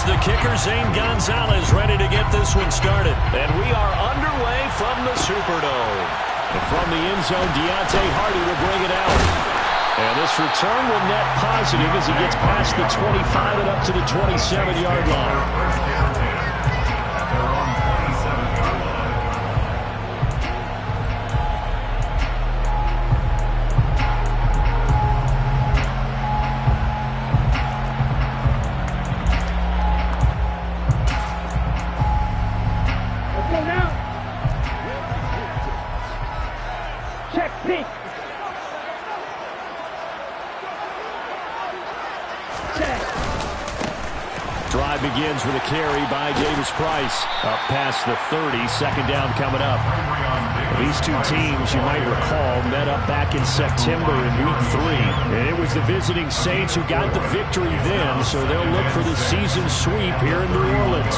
Here's the kicker, Zane Gonzalez, ready to get this one started. And we are underway from the Superdome. And from the end zone, Deontay Hardy will bring it out. And this return will net positive as he gets past the 25 and up to the 27-yard line. Drive begins with a carry by Davis-Price. Up past the 30, second down coming up. These two teams, you might recall, met up back in September in Week 3. And it was the visiting Saints who got the victory then, so they'll look for the season sweep here in New Orleans.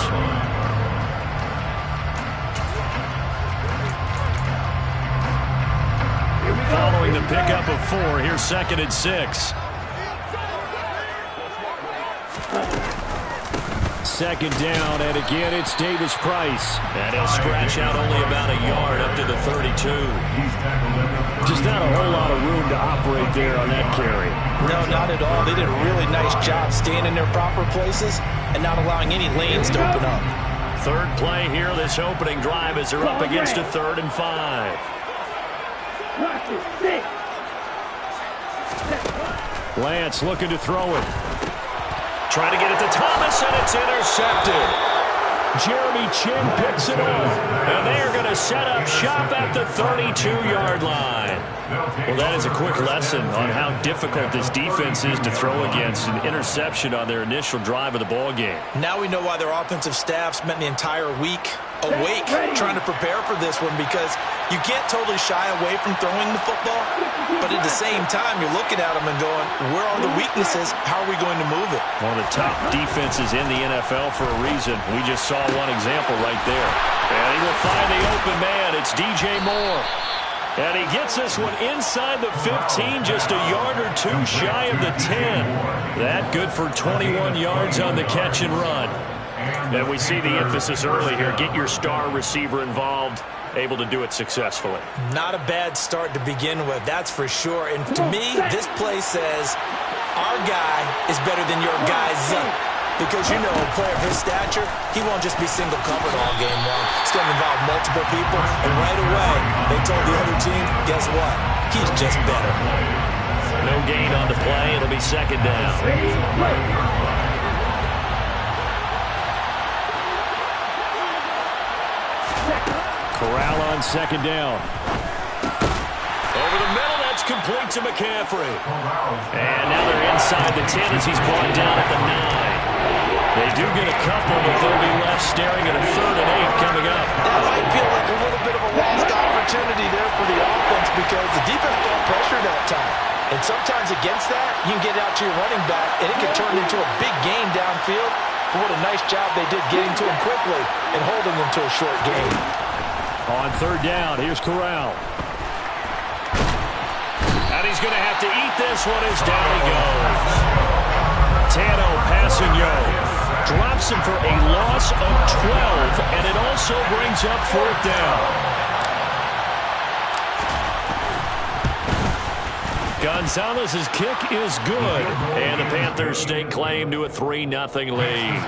Following the pickup of 4, here's 2nd and 6. Second down, and again it's Davis-Price. And he'll scratch out only about a yard up to the 32. Just not a whole lot of room to operate there on that carry. No, not at all. They did a really nice job staying in their proper places and not allowing any lanes to open up. Third play here, this opening drive as they're up against a 3rd and 5. Lance looking to throw it. Trying to get it to Thomas, and it's intercepted. Jeremy Chin picks it up. And they are going to set up shop at the 32-yard line. Well, that is a quick lesson on how difficult this defense is to throw against. An interception on their initial drive of the ball game. Now we know why their offensive staff spent the entire week awake trying to prepare for this one, because you can't totally shy away from throwing the football, but at the same time you're looking at them and going, where are the weaknesses? How are we going to move it? One of the top defenses in the NFL for a reason. We just saw one example right there. And he will find the open man. It's DJ Moore. And he gets this one inside the 15, just a yard or two shy of the 10. That good for 21 yards on the catch and run. And we see the emphasis early here. Get your star receiver involved, able to do it successfully. Not a bad start to begin with, that's for sure. And to me, this play says our guy is better than your guy's. Because, you know, a player of his stature, he won't just be single covered all game long. It's going to involve multiple people. And right away, they told the other team, guess what? He's just better. No gain on the play. It'll be 2nd down. Corral on 2nd down. Over the middle, that's complete to McCaffrey. And now they're inside the 10 as he's brought down at the 9. They do get a couple, but they'll be left staring at a 3rd and 8 coming up. That might feel like a little bit of a lost opportunity there for the offense, because the defense got pressure that time. And sometimes against that, you can get out to your running back, and it can turn into a big gain downfield. But what a nice job they did getting to him quickly and holding him to a short gain. On 3rd down, here's Corral. And he's going to have to eat this one as down he goes. Tano passing drops him for a loss of 12, and it also brings up 4th down. Gonzalez's kick is good, and the Panthers stake claim to a 3-0 lead.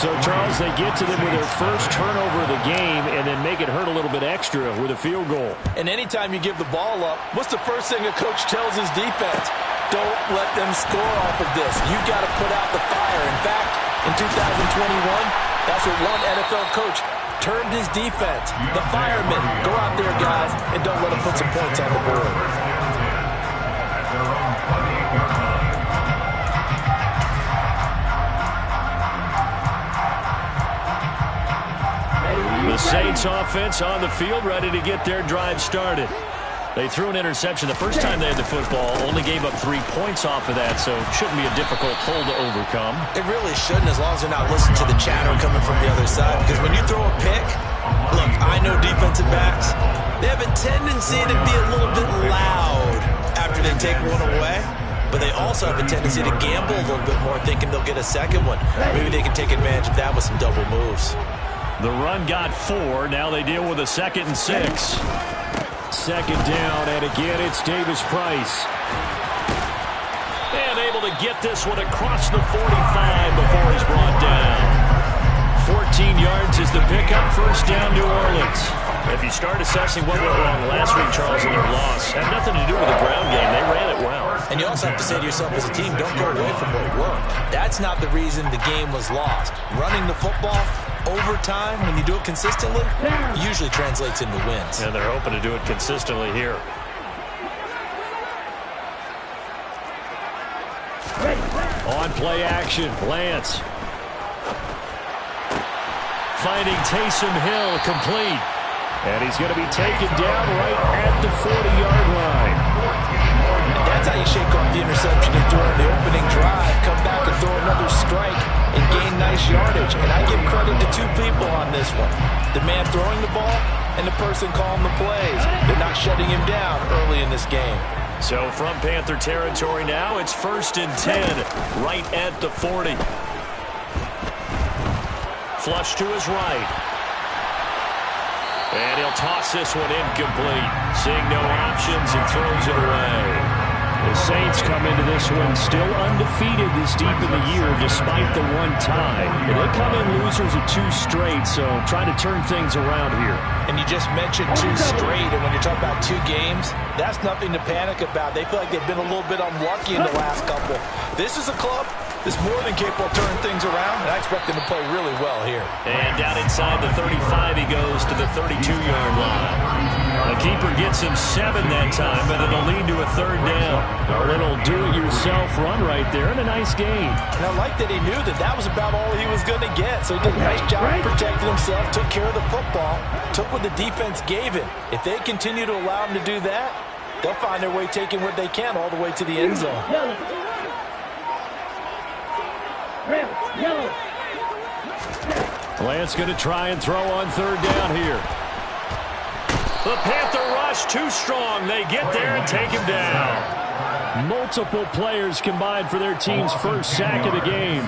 So, Charles, they get to them with their first turnover of the game and then make it hurt a little bit extra with a field goal. And anytime you give the ball up, what's the first thing a coach tells his defense? Don't let them score off of this. You've got to put out the fire. In fact, in 2021, that's what one NFL coach termed his defense. The firemen. Go out there, guys, and don't let them put some points on the board. The Saints offense on the field, ready to get their drive started. They threw an interception the first time they had the football, only gave up 3 points off of that, so it shouldn't be a difficult hole to overcome. It really shouldn't, as long as they're not listening to the chatter coming from the other side, because when you throw a pick, look, I know defensive backs, they have a tendency to be a little bit loud after they take one away. but they also have a tendency to gamble a little bit more, thinking they'll get a second one. Maybe they can take advantage of that with some double moves. The run got 4. Now they deal with a 2nd and 6. Second down, and again it's Davis Price. And able to get this one across the 45 before he's brought down. 14 yards is the pickup. First down, New Orleans. If you start assessing what went wrong last week, Charles, in their loss, had nothing to do with the ground game. They ran it well. And you also have to say to yourself as a team, don't go away from what worked. That's not the reason the game was lost. Running the football over time, when you do it consistently, usually translates into wins. And they're hoping to do it consistently here. On play action, Lance. Finding Taysom Hill complete. And he's going to be taken down right at the 40-yard line. And that's how you shake off the interception during the opening drive. Come back and throw another strike and gain nice yardage. And I give credit to two people on this one. The man throwing the ball and the person calling the plays. They're not shutting him down early in this game. So from Panther territory now, it's 1st and 10 right at the 40. Flush to his right. And he'll toss this one incomplete. Seeing no options and throws it away. The Saints come into this one still undefeated this deep in the year despite the one tie. And they come in losers of 2 straight, so trying to turn things around here. And you just mentioned 2 straight, and when you're talking about 2 games, that's nothing to panic about. They feel like they've been a little bit unlucky in the last couple. This is a club that's more than capable of turning things around, and I expect them to play really well here. And down inside the 35, he goes to the 32-yard line. The keeper gets him 7 that time, but it'll lead to a 3rd down. A little do-it-yourself run right there, and a nice gain. And I like that he knew that that was about all he was going to get, so he did a nice job protecting himself, took care of the football, took what the defense gave him. If they continue to allow him to do that, they'll find their way taking what they can all the way to the end zone. Lance going to try and throw on 3rd down here. The Panther rush too strong. They get there and take him down. Multiple players combined for their team's first sack of the game.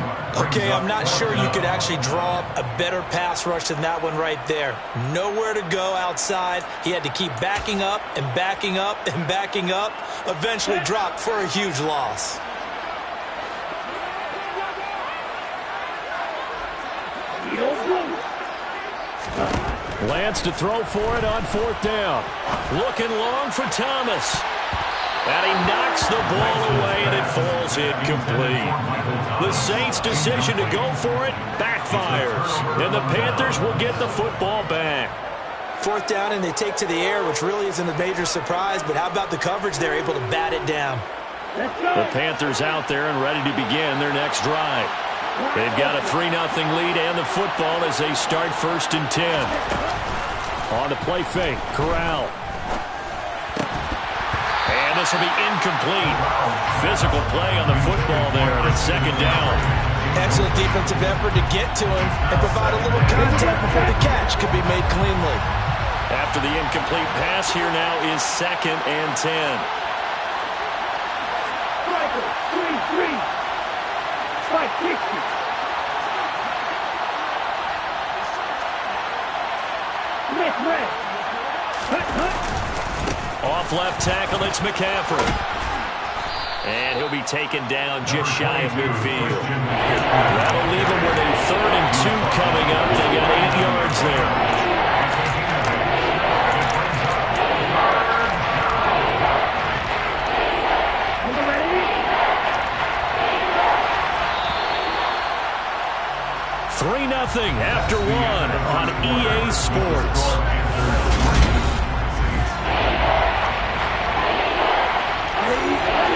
Okay, I'm not sure you could actually draw up a better pass rush than that one right there. Nowhere to go outside. He had to keep backing up and backing up and backing up. Eventually dropped for a huge loss. Lance to throw for it on 4th down. Looking long for Thomas. And he knocks the ball away, and it falls incomplete. The Saints' decision to go for it backfires. And the Panthers will get the football back. 4th down, and they take to the air, which really isn't a major surprise. But how about the coverage? They're able to bat it down. The Panthers out there and ready to begin their next drive. They've got a 3-0 lead and the football as they start 1st and 10. On the play fake, Corral. And this will be incomplete. Physical play on the football there, and it's 2nd down. Excellent defensive effort to get to him and provide a little contact before the catch could be made cleanly. After the incomplete pass, here now is 2nd and 10. Striker, 3-3. Strike 60. Red. Off left tackle, it's McCaffrey. And he'll be taken down just shy of midfield. That'll leave him with a 3rd and 2 coming up. They got 8 yards there. Nothing after 1 on EA Sports.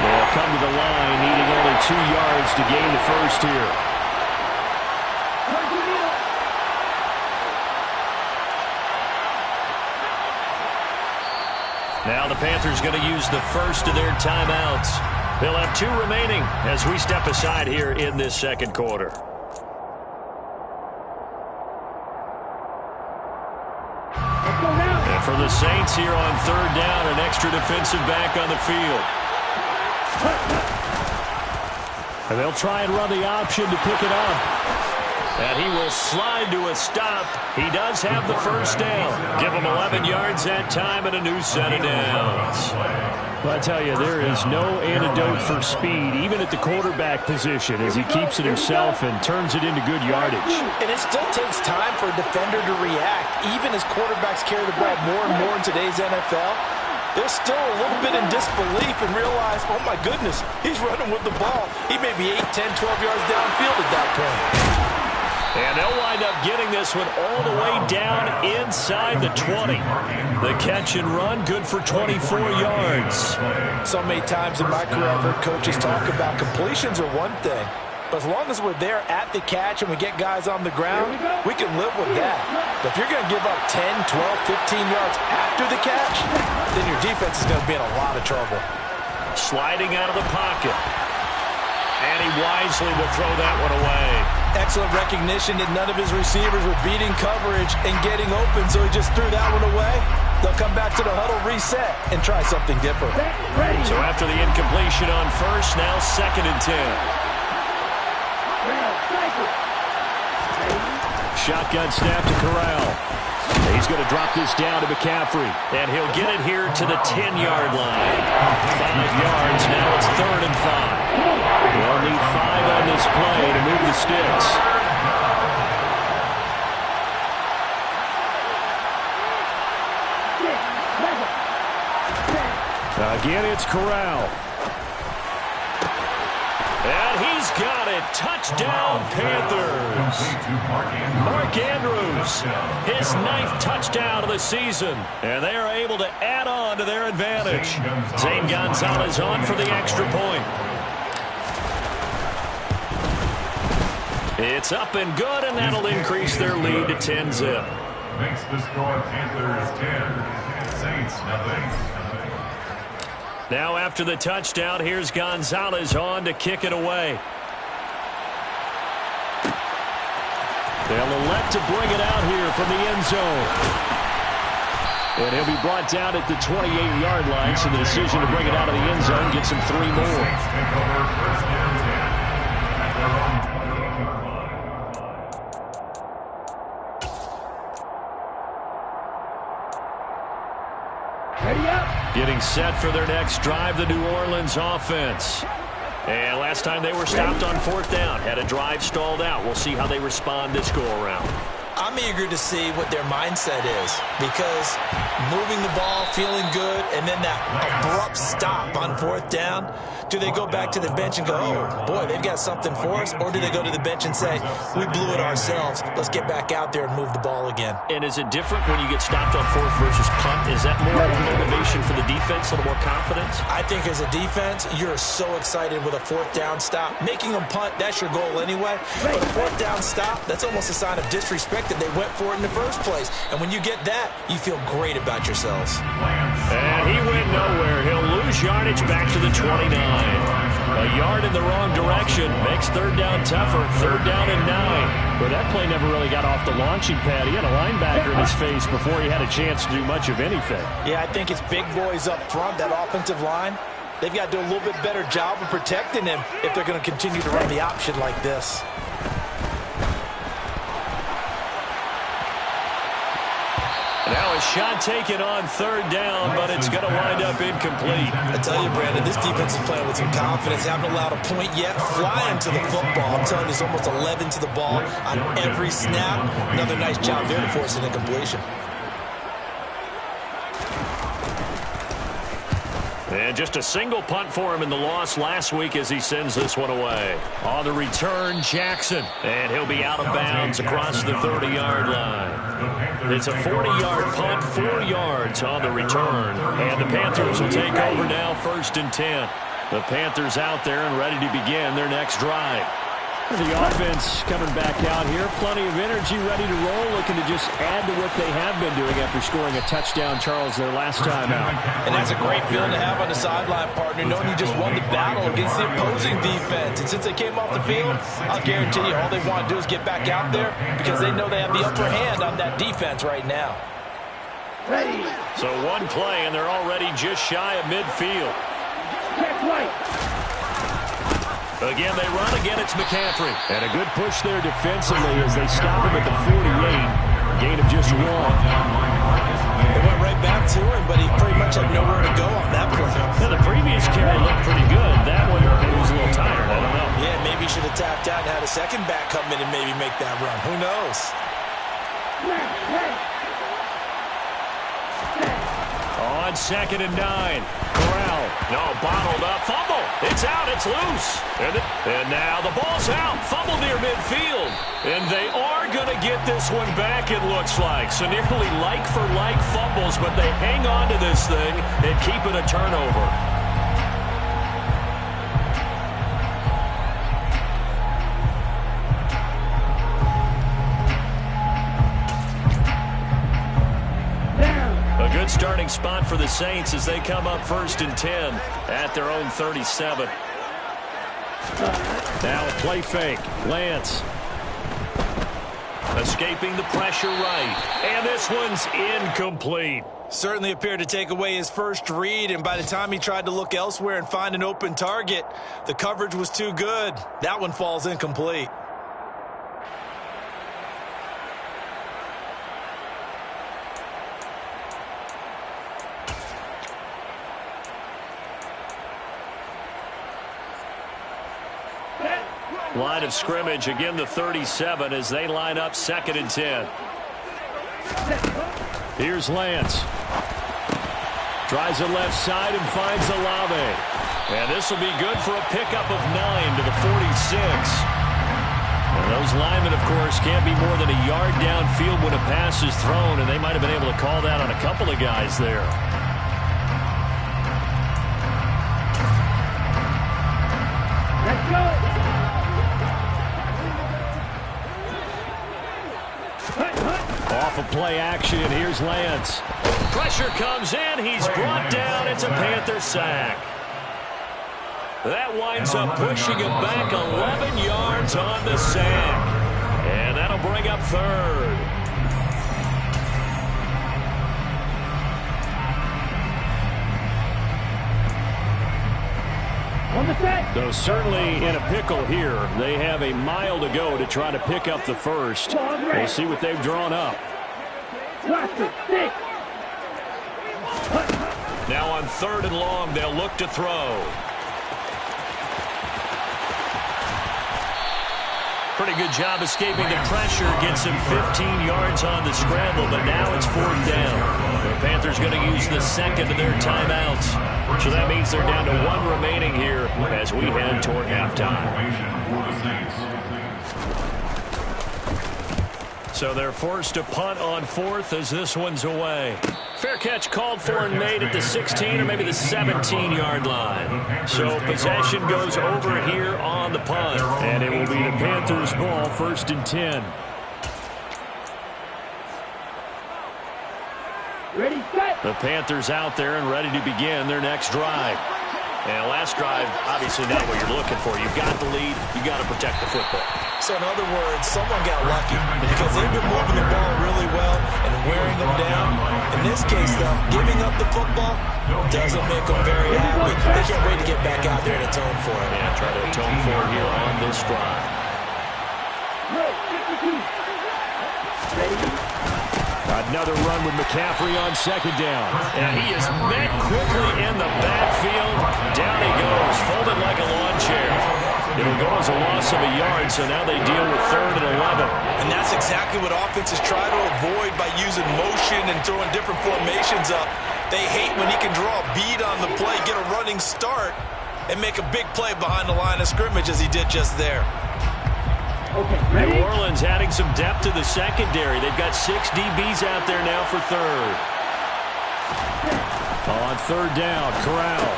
They'll come to the line, needing only 2 yards to gain the first here. Now the Panthers going to use the first of their timeouts. They'll have 2 remaining as we step aside here in this 2nd quarter. And for the Saints here on 3rd down, an extra defensive back on the field. And they'll try and run the option to pick it up. And he will slide to a stop. He does have the first down. Give him 11 yards that time and a new set of downs. Well, I tell you, there is no antidote for speed, even at the quarterback position, as he keeps it himself and turns it into good yardage. And it still takes time for a defender to react. Even as quarterbacks carry the ball more and more in today's NFL, they're still a little bit in disbelief and realize, oh my goodness, he's running with the ball. He may be 8, 10, 12 yards downfield at that point. And they'll wind up getting this one all the way down inside the 20. The catch and run, good for 24 yards. So many times in my career I've heard coaches talk about completions are one thing. But as long as we're there at the catch and we get guys on the ground, we can live with that. But if you're going to give up 10, 12, 15 yards after the catch, then your defense is going to be in a lot of trouble. Sliding out of the pocket. And he wisely will throw that one away. Excellent recognition that none of his receivers were beating coverage and getting open, so he just threw that one away. They'll come back to the huddle, reset, and try something different. So after the incompletion on first, now 2nd and 10. Shotgun snap to Corral. He's going to drop this down to McCaffrey, and he'll get it here to the 10-yard line. 5 yards, now it's 3rd and 5. They'll need 5 on this play to move the sticks. Again, it's Corral. And he's got it. Touchdown, Panthers. Mark Andrews, his 9th touchdown of the season. And they are able to add on to their advantage. Zane Gonzalez on for the extra point. It's up and good, and that'll increase their lead to 10-zip. Makes the score Panthers 10, Saints nothing. Now after the touchdown, here's Gonzalez on to kick it away. They'll elect to bring it out here from the end zone. And he'll be brought down at the 28-yard line, so the decision to bring it out of the end zone gets him 3 more. Getting set for their next drive, the New Orleans offense. And last time they were stopped on 4th down, had a drive stalled out. We'll see how they respond this go-around. I'm eager to see what their mindset is, because moving the ball, feeling good, and then that abrupt stop on 4th down, do they go back to the bench and go, oh, boy, they've got something for us, or do they go to the bench and say, we blew it ourselves, let's get back out there and move the ball again? And is it different when you get stopped on 4th versus punt? Is that more motivation for the defense, a little more confidence? I think as a defense, you're so excited with a 4th down stop. Making them punt, that's your goal anyway. But a 4th down stop, that's almost a sign of disrespect that they went for it in the first place. And when you get that, you feel great about yourselves. And he went nowhere. He'll lose yardage back to the 29. A yard in the wrong direction makes 3rd down tougher. 3rd down and 9. But that play never really got off the launching pad. He had a linebacker in his face before he had a chance to do much of anything. Yeah, I think it's big boys up front, that offensive line. They've got to do a little bit better job of protecting him if they're going to continue to run the option like this. Now a shot taken on 3rd down, but it's going to wind up incomplete. I tell you, Brandon, this defense is playing with some confidence. Haven't allowed a point yet. Flying to the football. I'm telling you, it's almost 11 to the ball on every snap. Another nice job there to force an incompletion. And just a single punt for him in the loss last week as he sends this one away. On the return, Jackson. And he'll be out of bounds across the 30-yard line. It's a 40-yard punt, 4 yards on the return. And the Panthers will take over now, 1st and 10. The Panthers out there and ready to begin their next drive. The offense coming back out here. Plenty of energy, ready to roll, looking to just add to what they have been doing after scoring a touchdown, Charles, their last time out. And that's a great feeling to have on the sideline, partner, knowing you just won the battle against the opposing defense. And since they came off the field, I'll guarantee you all they want to do is get back out there because they know they have the upper hand on that defense right now. Ready. So one play, and they're already just shy of midfield. Check right. Again, they run. Again, it's McCaffrey. And a good push there defensively as they stop him at the 48. Gain of just 1. They went right back to him, but he pretty much had nowhere to go on that play. Now, the previous carry looked pretty good. That one, he was a little tired. I don't know. Yeah, maybe he should have tapped out and had a second back come in and maybe make that run. Who knows? On 2nd and 9. Corral. No, bottled up. Fumble. It's out. It's loose. And now the ball's out. Fumble near midfield. And they are going to get this one back, it looks like. So nearly like-for-like fumbles, but they hang on to this thing and keep it a turnover. A good starting spot for the Saints as they come up 1st and 10 at their own 37. Now a play fake. Lance. Escaping the pressure right. And this one's incomplete. Certainly appeared to take away his first read, and by the time he tried to look elsewhere and find an open target, the coverage was too good. That one falls incomplete. Line of scrimmage, again the 37 as they line up 2nd and 10. Here's Lance. Tries the left side and finds Olave. And this will be good for a pickup of 9 to the 46. And those linemen, of course, can't be more than a yard downfield when a pass is thrown, and they might have been able to call that on a couple of guys there. Let's go. Off of play action, here's Lance. Pressure comes in. He's brought down. It's a Panther sack. That winds up pushing him back 11 yards on the sack. And that'll bring up 3rd. On the set. Though certainly in a pickle here. They have a mile to go to try to pick up the first. We'll see what they've drawn up. Now on 3rd and long, they'll look to throw. Pretty good job escaping the pressure. Gets him 15 yards on the scramble, but now it's 4th down. The Panthers going to use the 2nd of their timeouts. So that means they're down to 1 remaining here as we head toward halftime. So they're forced to punt on 4th as this one's away. Fair catch called for and made at the 16 or maybe the 17-yard line. So possession goes over here on the punt. And it will be the Panthers' ball, 1st and 10. Ready, set. The Panthers out there and ready to begin their next drive. And last drive, obviously not what you're looking for. You've got the lead. You've got to protect the football. So in other words, someone got lucky because they've been moving the ball really well and wearing them down. In this case, though, giving up the football doesn't make them very happy. They can't wait to get back out there and atone for it. Yeah, try to atone for it here on this drive. Another run with McCaffrey on 2nd down. And he is met quickly in the backfield. Down he goes, folded like a lawn chair. It'll go as a loss of a yard, so now they deal with 3rd and 11. And that's exactly what offenses try to avoid by using motion and throwing different formations up. They hate when he can draw a bead on the play, get a running start, and make a big play behind the line of scrimmage as he did just there. Okay, ready? New Orleans adding some depth to the secondary. They've got 6 DBs out there now for 3rd. On 3rd down, Corral.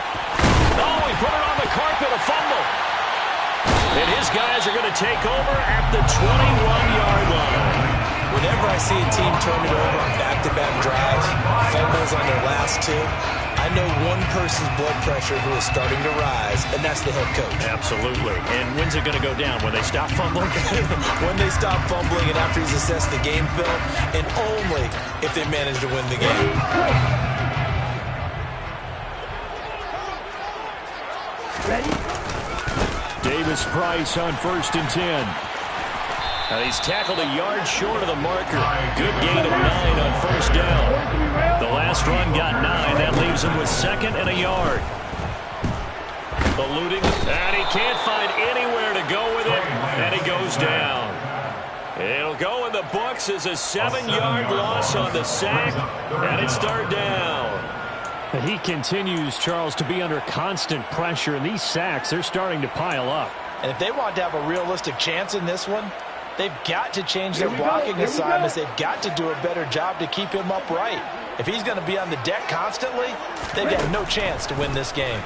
Oh, he put it on the carpet, a fumble. And his guys are going to take over at the 21-yard line. Whenever I see a team turn it over on back-to-back drives, fumbles on their last 2, I know one person's blood pressure who is starting to rise, and that's the head coach. Absolutely. And when's it going to go down? When they stop fumbling? When they stop fumbling and after he's assessed the game film, and only if they manage to win the game. Ready? Davis-Price on 1st and 10. And he's tackled a yard short of the marker. Good gain of 9 on 1st down. The last run got 9. That leaves him with 2nd and a yard. Eluding, and he can't find anywhere to go with it, and he goes down. It'll go in the books as a 7-yard loss on the sack, and it's 3rd down. He continues, Charles, to be under constant pressure, and these sacks, they're starting to pile up. And if they want to have a realistic chance in this one, they've got to change their blocking assignments. They've got to do a better job to keep him upright. If he's going to be on the deck constantly, they've got no chance to win this game.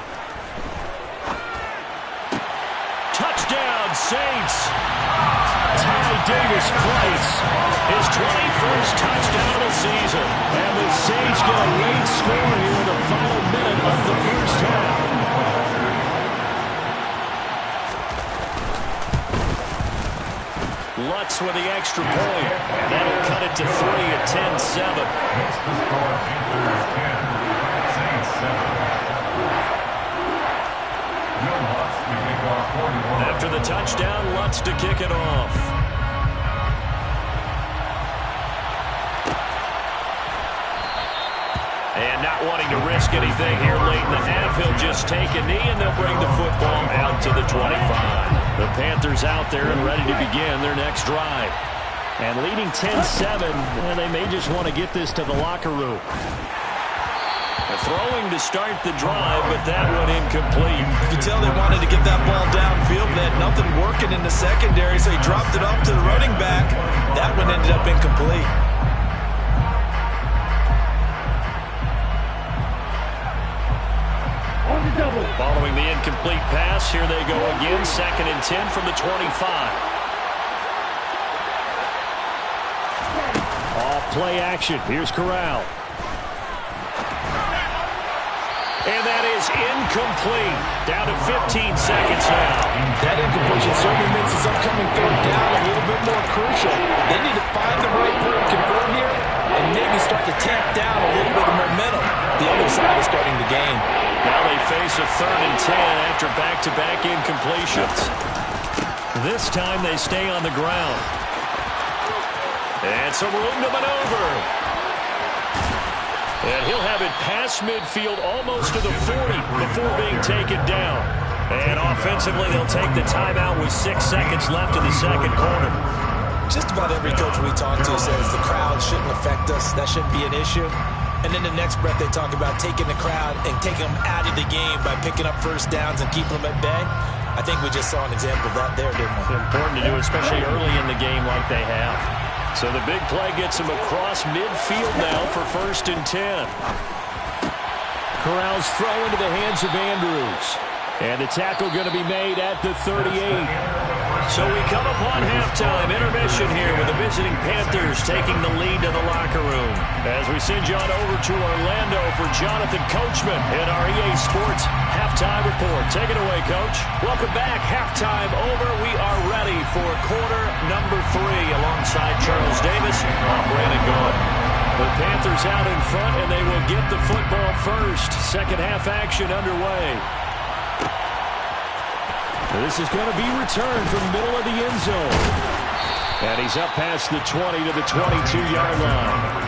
Touchdown, Saints! Ty Davis-Price, his 21st touchdown of the season. And the Saints get a late score here in the final minute of the first half. Lutz with the extra point. And that'll cut it to 3 at 10-7. After the touchdown, Lutz to kick it off. And not wanting to risk anything here late in the half, he'll just take a knee and they'll bring the football out to the 25. The Panthers out there and ready to begin their next drive. And leading 10-7, and they may just want to get this to the locker room. Throwing to start the drive, but that one incomplete. You can tell they wanted to get that ball downfield. They had nothing working in the secondary, so he dropped it off to the running back. That one ended up incomplete. On the double. Following the incomplete pass, here they go again. 2nd and 10 from the 25. Off play action. Here's Corral. And that is incomplete. Down to 15 seconds now. That incompletion certainly makes this upcoming 3rd down a little bit more crucial. They need to find the right play to convert here and maybe start to tamp down a little bit of momentum. The other side is starting to gain. Now they face a 3rd and 10 after back-to-back incompletions. This time they stay on the ground. And some room to maneuver. And he'll have it past midfield almost to the 40 before being taken down. And offensively, they'll take the timeout with 6 seconds left in the second quarter. Just about every coach we talk to says the crowd shouldn't affect us. That shouldn't be an issue. And then the next breath they talk about taking the crowd and taking them out of the game by picking up 1st downs and keeping them at bay. I think we just saw an example of that there, didn't we? It's important to do, especially early in the game like they have. So the big play gets him across midfield now for 1st and 10. Corral's throw into the hands of Andrews. And the tackle going to be made at the 38. So we come upon halftime intermission here with the visiting Panthers taking the lead to the locker room. As we send you on over to Orlando for Jonathan Coachman in our EA Sports Halftime Report. Take it away, Coach. Welcome back. Halftime over. We are ready for quarter number 3 alongside Charles Davis. I'm Brandon Gaud. The Panthers out in front, and they will get the football first. Second half action underway. This is going to be returned from the middle of the end zone. And he's up past the 20 to the 22-yard line.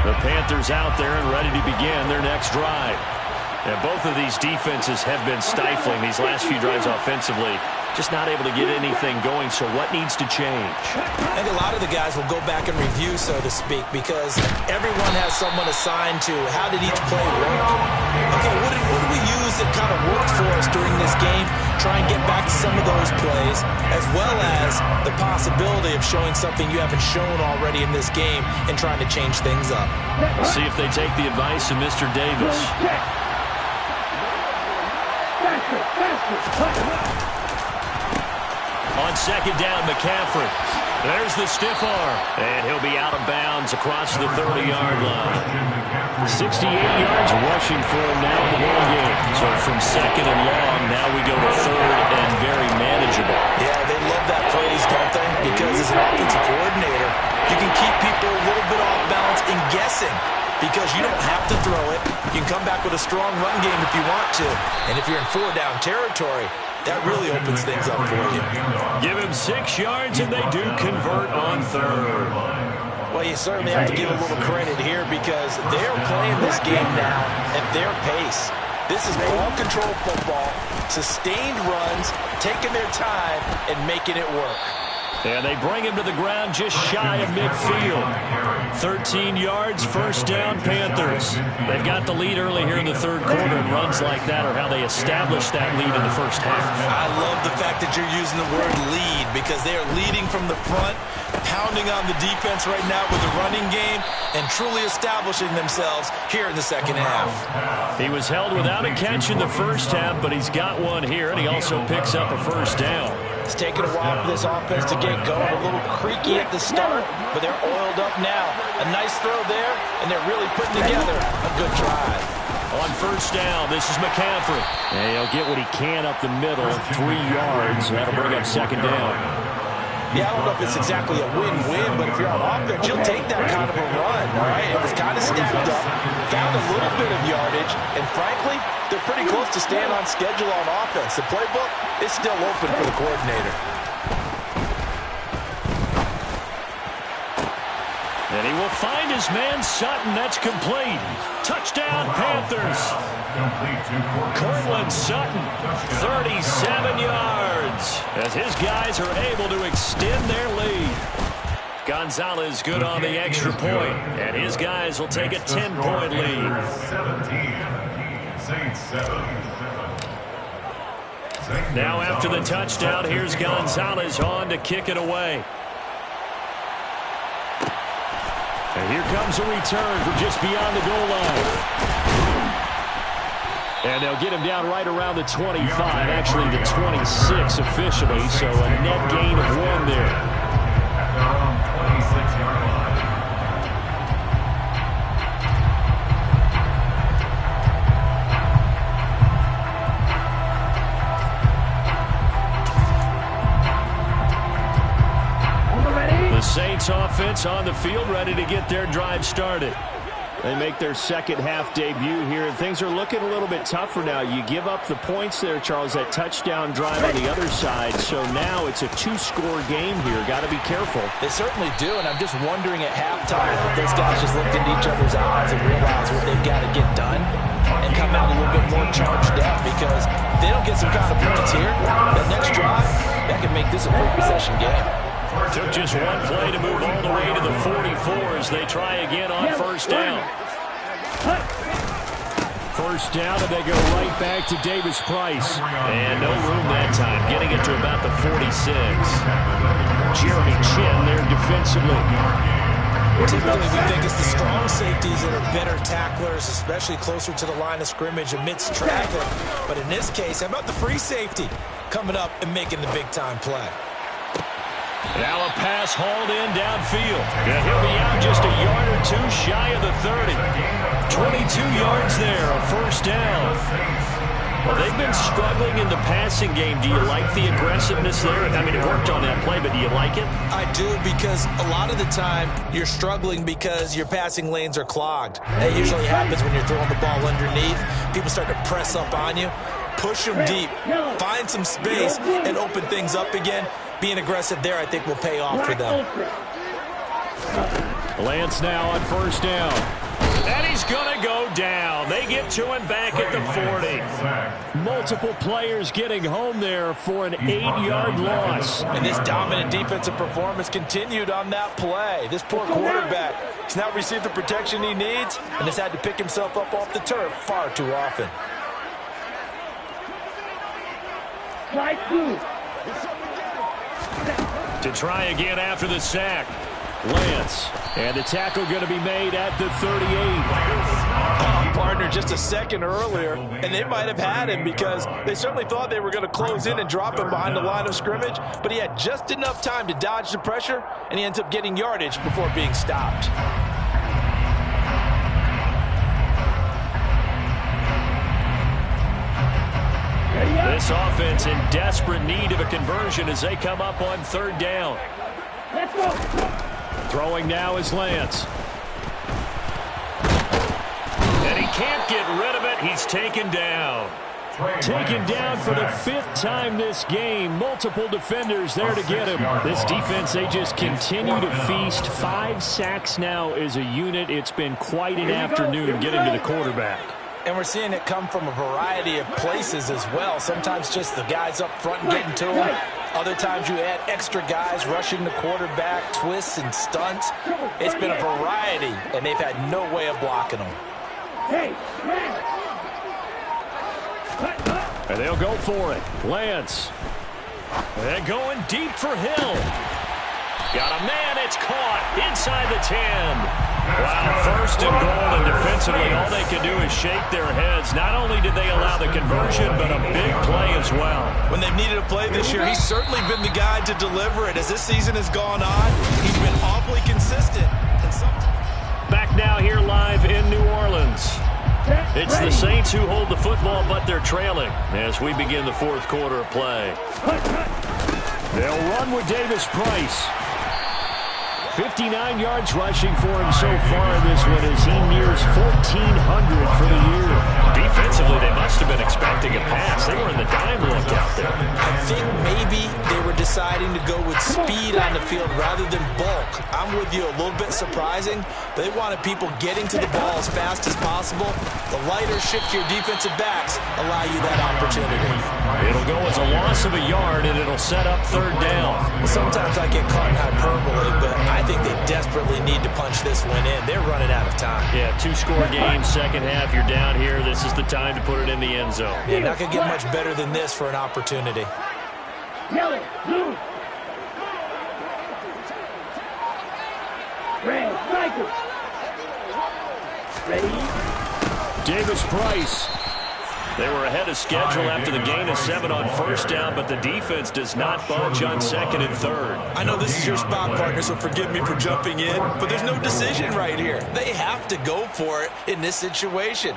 The Panthers out there and ready to begin their next drive. And both of these defenses have been stifling these last few drives offensively. Just not able to get anything going, so what needs to change? I think a lot of the guys will go back and review, so to speak, because everyone has someone assigned to how did each play work. Okay, what did we use that kind of worked for us during this game? Try and get back to some of those plays, as well as the possibility of showing something you haven't shown already in this game and trying to change things up. We'll see if they take the advice of Mr. Davis. On second down, McCaffrey. There's the stiff arm. And he'll be out of bounds across the 30-yard line. 68 yards rushing for him now in the ball game. So from second and long, now we go to third and very manageable. Yeah, they love that phrase, don't they? Because as an offensive coordinator, you can keep people a little bit off balance and passing because you don't have to throw it. You can come back with a strong run game if you want to. And if you're in 4-down territory, that really opens things up for you. Give him 6 yards, and they do convert on third. Well, you certainly have to give a little credit here because they're playing this game now at their pace. This is ball control football, sustained runs, taking their time, and making it work. And they bring him to the ground just shy of midfield. 13 yards, first down, Panthers. They've got the lead early here in the third quarter, and runs like that are how they establish that lead in the first half. I love the fact that you're using the word lead because they are leading from the front, pounding on the defense right now with the running game, and truly establishing themselves here in the second half. He was held without a catch in the first half, but he's got one here, and he also picks up a first down. It's taken a while for this offense to get going. A little creaky at the start, but they're oiled up now. A nice throw there, and they're really putting together a good drive. On first down, this is McCaffrey. And he'll get what he can up the middle, 3 yards. That'll bring up second down. Yeah, I don't know if it's exactly a win-win, but if you're on offense, you'll take that kind of a run, all right? It was kind of stacked up, found a little bit of yardage, and frankly, they're pretty close to staying on schedule on offense. The playbook is still open for the coordinator. And he will find his man Sutton. That's complete. Touchdown, Panthers. Cortland Sutton, 37 yards, as his guys are able to extend their lead. Gonzalez good on the extra point, and his guys will take a 10-point lead. 17. Saints 7. Now after the touchdown, here's Gonzalez on to kick it away. And here comes a return from just beyond the goal line. And they'll get him down right around the 25, actually the 26 officially, so a net gain of 1 there. At their own 26-yard line. The Saints offense on the field, ready to get their drive started. They make their second half debut here, and things are looking a little bit tougher now. You give up the points there, Charles, that touchdown drive on the other side. So now it's a 2-score game here. Got to be careful. They certainly do, and I'm just wondering at halftime if those guys just looked into each other's eyes and realized what they've got to get done and come out a little bit more charged up, because if they don't get some kind of points here, that next drive, that can make this a full possession game. Took just one play to move all the way to the 44 as they try again on first down. First down, and they go right back to Davis Price. And no room that time, getting it to about the 46. Jeremy Chin there defensively. Typically, we think it's the strong safeties that are better tacklers, especially closer to the line of scrimmage amidst traffic. But in this case, how about the free safety coming up and making the big-time play? Now a pass hauled in downfield. And he'll be out just a yard or two shy of the 30. 22 yards there, a first down. Well, they've been struggling in the passing game. Do you like the aggressiveness there? I mean, it worked on that play, but do you like it? I do, because a lot of the time you're struggling because your passing lanes are clogged. That usually happens when you're throwing the ball underneath. People start to press up on you. Push them deep, find some space, and open things up again. Being aggressive there, I think, will pay off for them. Lance now on first down. And he's going to go down. They get to him back at the 40. Multiple players getting home there for an 8-yard loss. And this dominant defensive performance continued on that play. This poor quarterback has not received the protection he needs and has had to pick himself up off the turf far too often. To try again after the sack. Lance. And the tackle going to be made at the 38. Partner just a second earlier, and they might have had him because they certainly thought they were going to close in and drop him behind the line of scrimmage, but he had just enough time to dodge the pressure, and he ends up getting yardage before being stopped. This offense in desperate need of a conversion as they come up on third down. Let's go. Throwing now is Lance. can't get rid of it. He's taken down. Taken down for the 5th time this game. Multiple defenders there to get him. This defense, they just continue to feast. 5 sacks now as a unit. It's been quite an afternoon getting to the quarterback. And we're seeing it come from a variety of places as well. Sometimes just the guys up front and getting to him. Other times you add extra guys rushing the quarterback, twists and stunts. It's been a variety, and they've had no way of blocking them. And they'll go for it. Lance. And going deep for Hill. Got a man. It's caught inside the 10. Wow, 1st and goal, and defensively all they can do is shake their heads. Not only did they allow the conversion, but a big play as well. When they've needed a play this year, he's certainly been the guy to deliver it. As this season has gone on, he's been awfully consistent. Back now here live in New Orleans. It's the Saints who hold the football, but they're trailing as we begin the 4th quarter of play. They'll run with Davis Price. 59 yards rushing for him so far in this one as he nears 1,400 for the year. Defensively, they must have been expecting a pass. They were in the dime look out there. I think maybe they were deciding to go with speed on the field rather than bulk. I'm with you, a little bit surprising. They wanted people getting to the ball as fast as possible. The lighter shift to your defensive backs allow you that opportunity. It'll go as a loss of a yard, and it'll set up 3rd down. Sometimes I get caught in hyperbole, but I think they desperately need to punch this one in. They're running out of time. Yeah, 2-score game, 2nd half. You're down here. This is the time to put it in the end zone. Yeah, not going to get much better than this for an opportunity. Yellow, blue. Red, striker. Ready? Davis Price. They were ahead of schedule after the gain of 7 on 1st down, but the defense does not budge on 2nd and 3rd. I know this is your spot, partner, so forgive me for jumping in, but there's no decision right here. They have to go for it in this situation.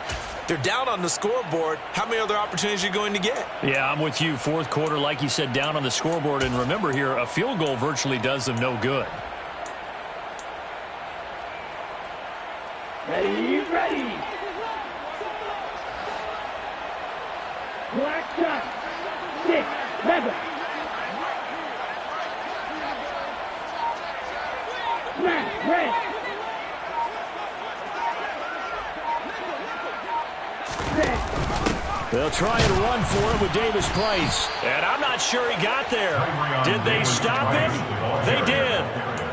They're down on the scoreboard. How many other opportunities are you going to get? Yeah, I'm with you. 4th quarter, like you said, down on the scoreboard. And remember here, a field goal virtually does them no good. Ready, ready. Black shot. 6, 7. Smash, red. They'll try and run for it with Davis Price. And I'm not sure he got there. Did they stop him? They did.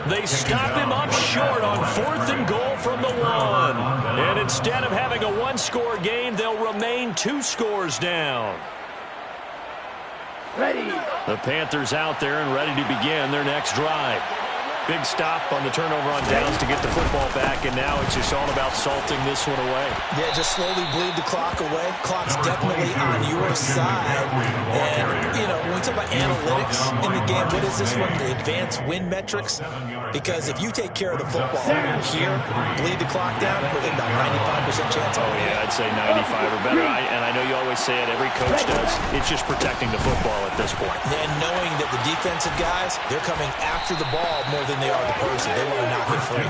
They stopped him up short on 4th and goal from the 1. And instead of having a 1-score game, they'll remain 2 scores down. Ready. The Panthers out there and ready to begin their next drive. Big stop on the turnover on downs to get the football back, and now it's just all about salting this one away. Yeah, just slowly bleed the clock away. Clock's definitely on your side. And, you know, when we talk about analytics in the game, what is this one? The advanced win metrics? Because if you take care of the football here, bleed the clock down, we're about 95% chance. Oh, yeah, I'd say 95 or better. And I know you always say it, every coach does. It's just protecting the football at this point. And knowing that the defensive guys, they're coming after the ball more than they are the person. They want to knock it free.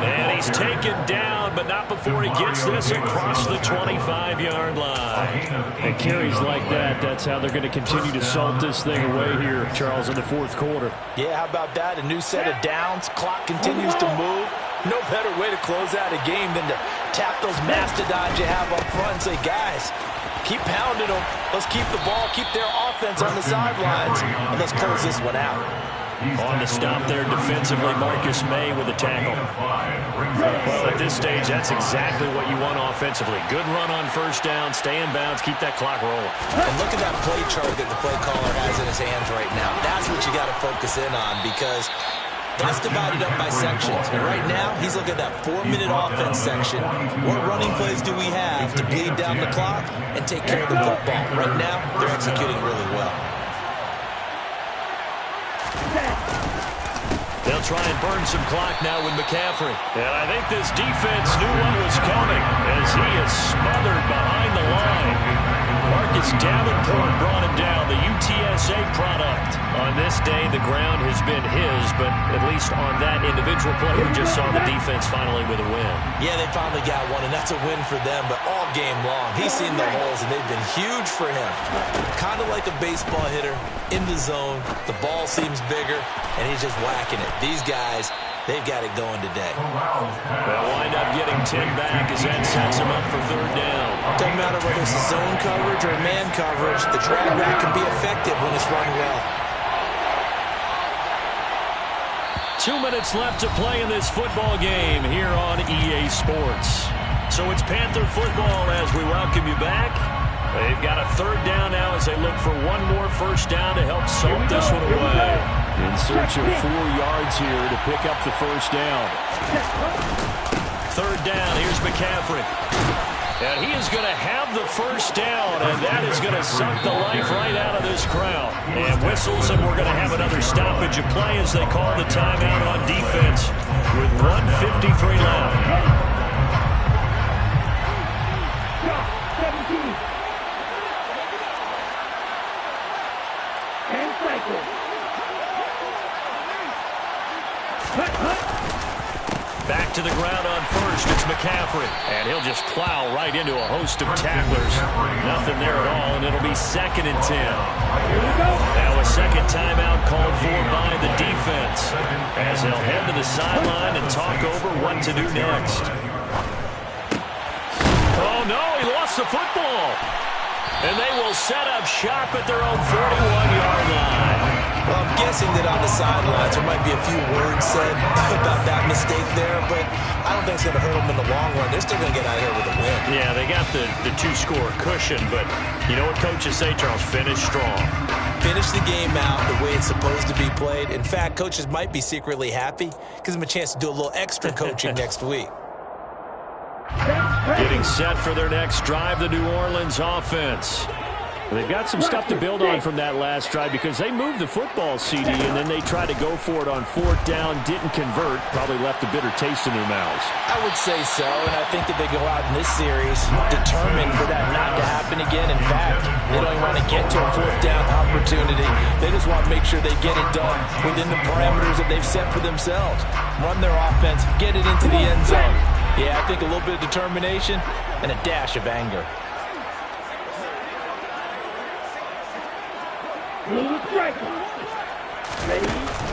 And he's taken down, but not before he gets this across the 25-yard line. And carries like that, that's how they're going to continue to salt this thing away here, Charles, in the 4th quarter. Yeah, how about that? A new set of downs. Clock continues to move. No better way to close out a game than to tap those mastodons you have up front and say, guys, keep pounding them. Let's keep the ball, keep their offense on the sidelines, and let's close this one out. On the stop there defensively, Marcus May with a tackle. Well, at this stage, that's exactly what you want offensively. Good run on 1st down, stay in bounds, keep that clock rolling. And look at that play chart that the play caller has in his hands right now. That's what you got to focus in on, because that's divided up by sections. And right now, he's looking at that 4-minute offense section. What running plays do we have to bleed down the clock and take care of the football? Right now, they're executing really well. They'll try and burn some clock now with McCaffrey. And I think this defense knew what was coming as he is smothered behind the line. Marcus Davenport brought him down, the UTSA product. On this day, the ground has been his, but at least on that individual play, we just saw the defense finally with a win. Yeah, they finally got one, and that's a win for them, but all game long, he's seen the holes, and they've been huge for him. Kind of like a baseball hitter in the zone. The ball seems bigger, and he's just whacking it. These guys, they've got it going today. They'll wind up getting 10 back as that sets him up for third down. Doesn't matter whether it's zone coverage or man coverage, the drag back can be effective when it's run well. 2 minutes left to play in this football game here on EA Sports. So it's Panther football as we welcome you back. They've got a third down now as they look for one more first down to help salt this one away. In search of 4 yards here to pick up the first down. Third down, here's McCaffrey. And he is going to have the first down, and that is going to suck the life right out of this crowd. And whistles, and we're going to have another stoppage of play as they call the timeout on defense with 1:53 left. 17. 10 seconds. Back to the ground on first. It's McCaffrey. And he'll just plow right into a host of tacklers. Nothing there at all, and it'll be 2nd and 10. Now a second timeout called for by the defense as they'll head to the sideline and talk over what to do next. Oh, no, he lost the football. And they will set up shop at their own 41-yard line. Well, I'm guessing that on the sidelines there might be a few words said about that mistake there, but I don't think it's going to hurt them in the long run. They're still going to get out here with a win. Yeah, they got the 2-score cushion, but you know what coaches say, Charles? Finish strong. Finish the game out the way it's supposed to be played. In fact, coaches might be secretly happy. Gives them a chance to do a little extra coaching next week. Getting set for their next drive, the New Orleans offense. They've got some stuff to build on from that last drive because they moved the football, CD, and then they tried to go for it on 4th down, didn't convert, probably left a bitter taste in their mouths. I would say so, and I think that they go out in this series determined for that not to happen again. In fact, they don't even want to get to a 4th down opportunity. They just want to make sure they get it done within the parameters that they've set for themselves. Run their offense, get it into the end zone. Yeah, I think a little bit of determination and a dash of anger.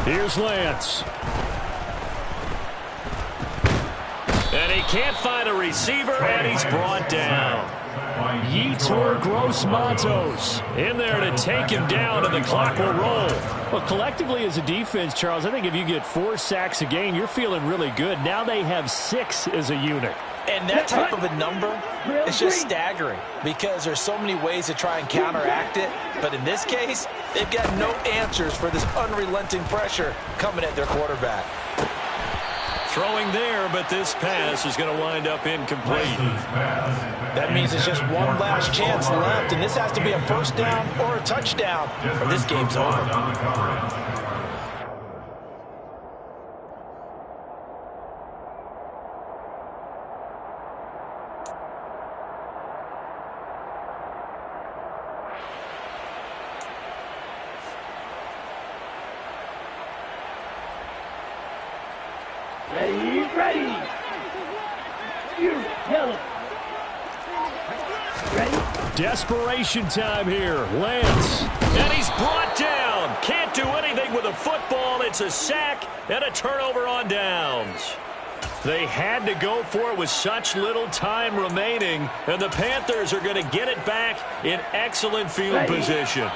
Here's Lance. And he can't find a receiver, and he's brought down. Yetur Gross-Matos in there to take him down, and the clock will roll. Well, collectively as a defense, Charles, I think if you get 4 sacks a game, you're feeling really good. Now they have 6 as a unit. And that type of a number is just staggering because there's so many ways to try and counteract it. But in this case, they've got no answers for this unrelenting pressure coming at their quarterback. Throwing there, but this pass is going to wind up incomplete. That means it's just one last chance left, and this has to be a first down or a touchdown, or this game's over. Ready. You yellow. Ready. Desperation time here. Lance. And he's brought down. Can't do anything with a football. It's a sack and a turnover on downs. They had to go for it with such little time remaining, and the Panthers are going to get it back in excellent field position.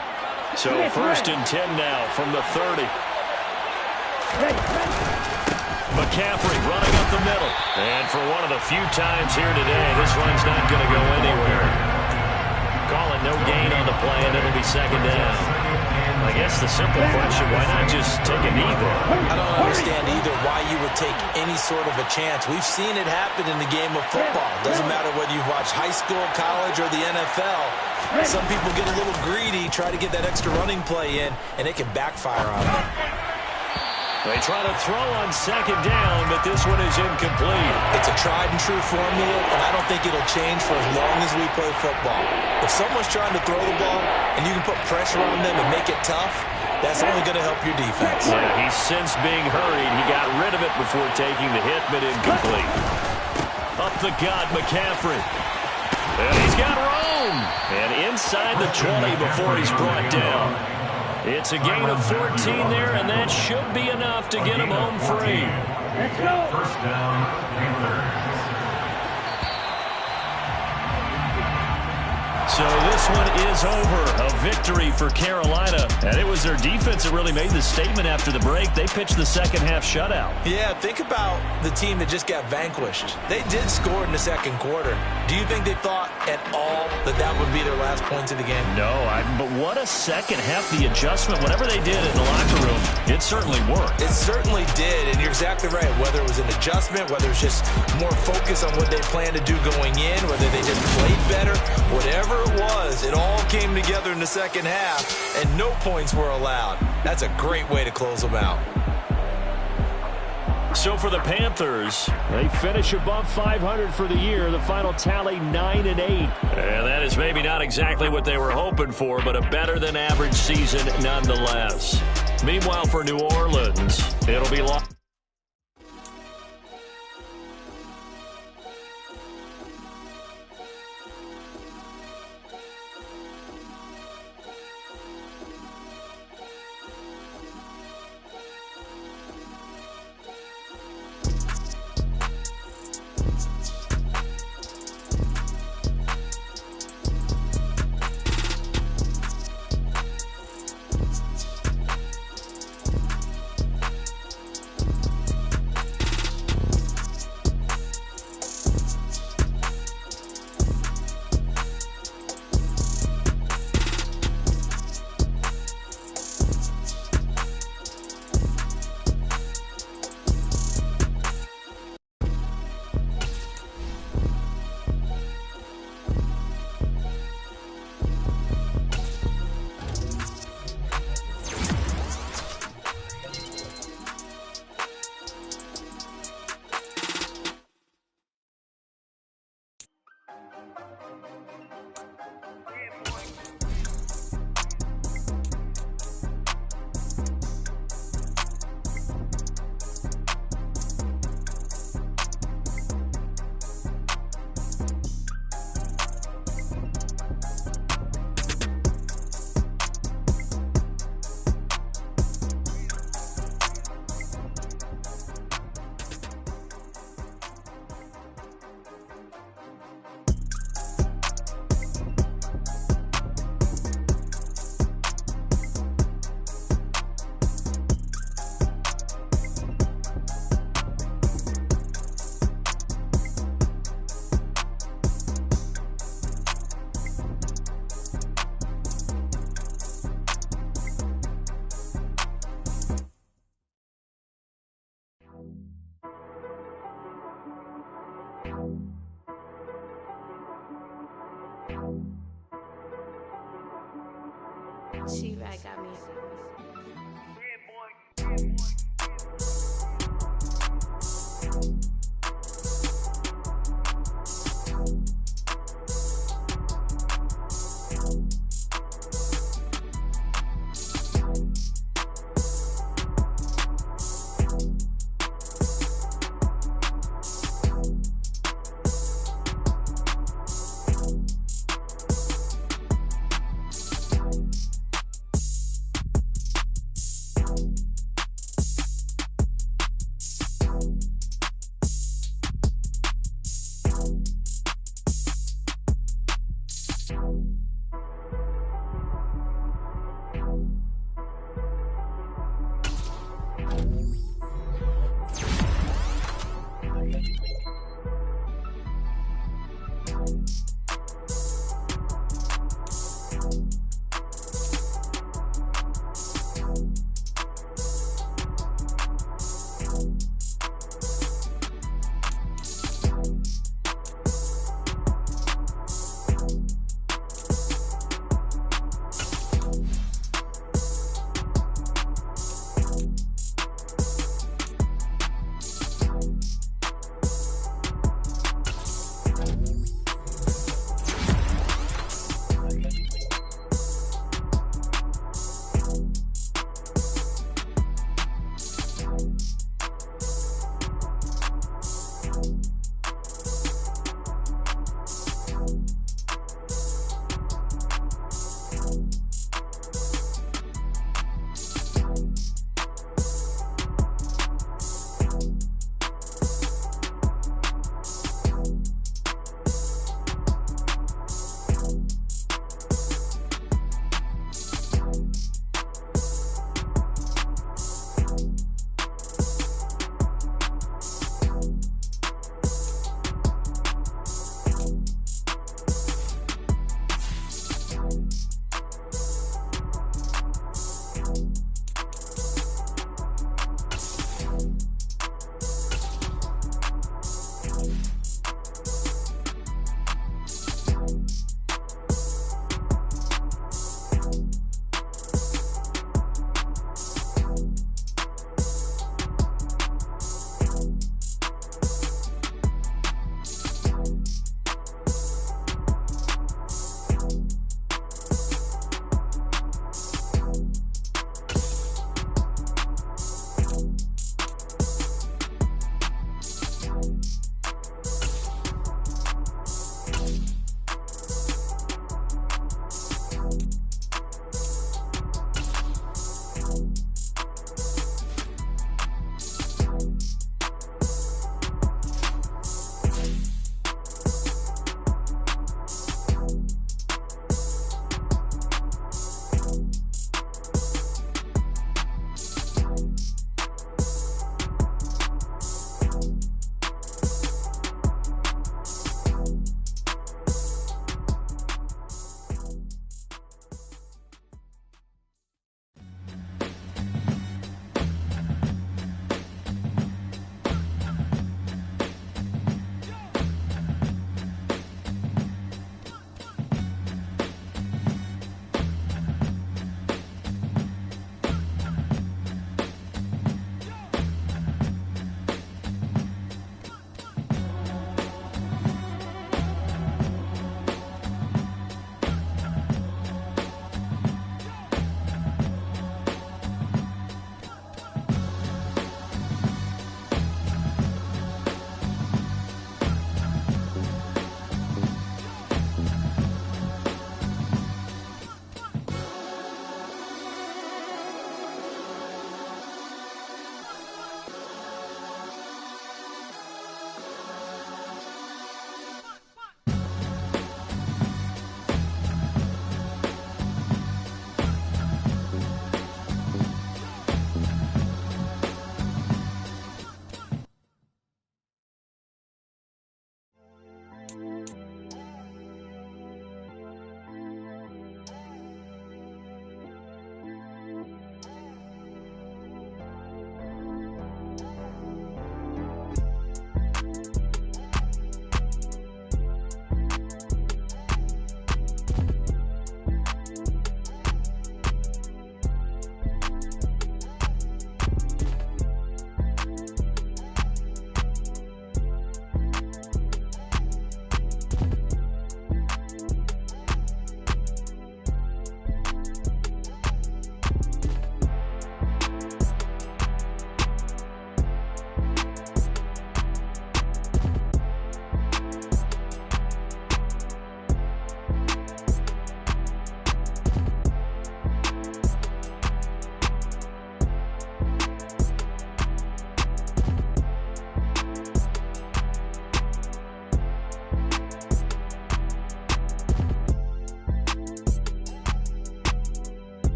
So 1st and 10 now from the 30. McCaffrey running up the middle. And for one of the few times here today, this run's not going to go anywhere. Calling no gain on the play, and it'll be 2nd down. I guess the simple question, why not just take a knee there? I don't understand either why you would take any sort of a chance. We've seen it happen in the game of football. Doesn't matter whether you've watched high school, college, or the NFL. Some people get a little greedy, try to get that extra running play in, and it can backfire on them. They try to throw on second down, but this one is incomplete. It's a tried-and-true formula, and I don't think it'll change for as long as we play football. If someone's trying to throw the ball and you can put pressure on them and make it tough, that's only going to help your defense. Yeah, he's since being hurried. He got rid of it before taking the hit, but incomplete. Up the gut, McCaffrey. And he's got room. And inside the 20 before he's brought down. It's a gain of 14 there, and that should be enough to get him home free. Let's go. First down, Panthers. So this one is over. A victory for Carolina. And it was their defense that really made the statement after the break. They pitched the second half shutout. Yeah, think about the team that just got vanquished. They did score in the second quarter. Do you think they thought at all that that would be their last points of the game? No, but what a second half. The adjustment, whatever they did in the locker room, it certainly worked. It certainly did, and you're exactly right. Whether it was an adjustment, whether it's just more focus on what they planned to do going in, whether they just played better, whatever it was, it all came together in the second half, and no points were allowed. That's a great way to close them out. So for the Panthers, they finish above 500 for the year. The final tally 9-8. And that is maybe not exactly what they were hoping for, but a better than average season nonetheless. Meanwhile, for New Orleans, it'll be lost.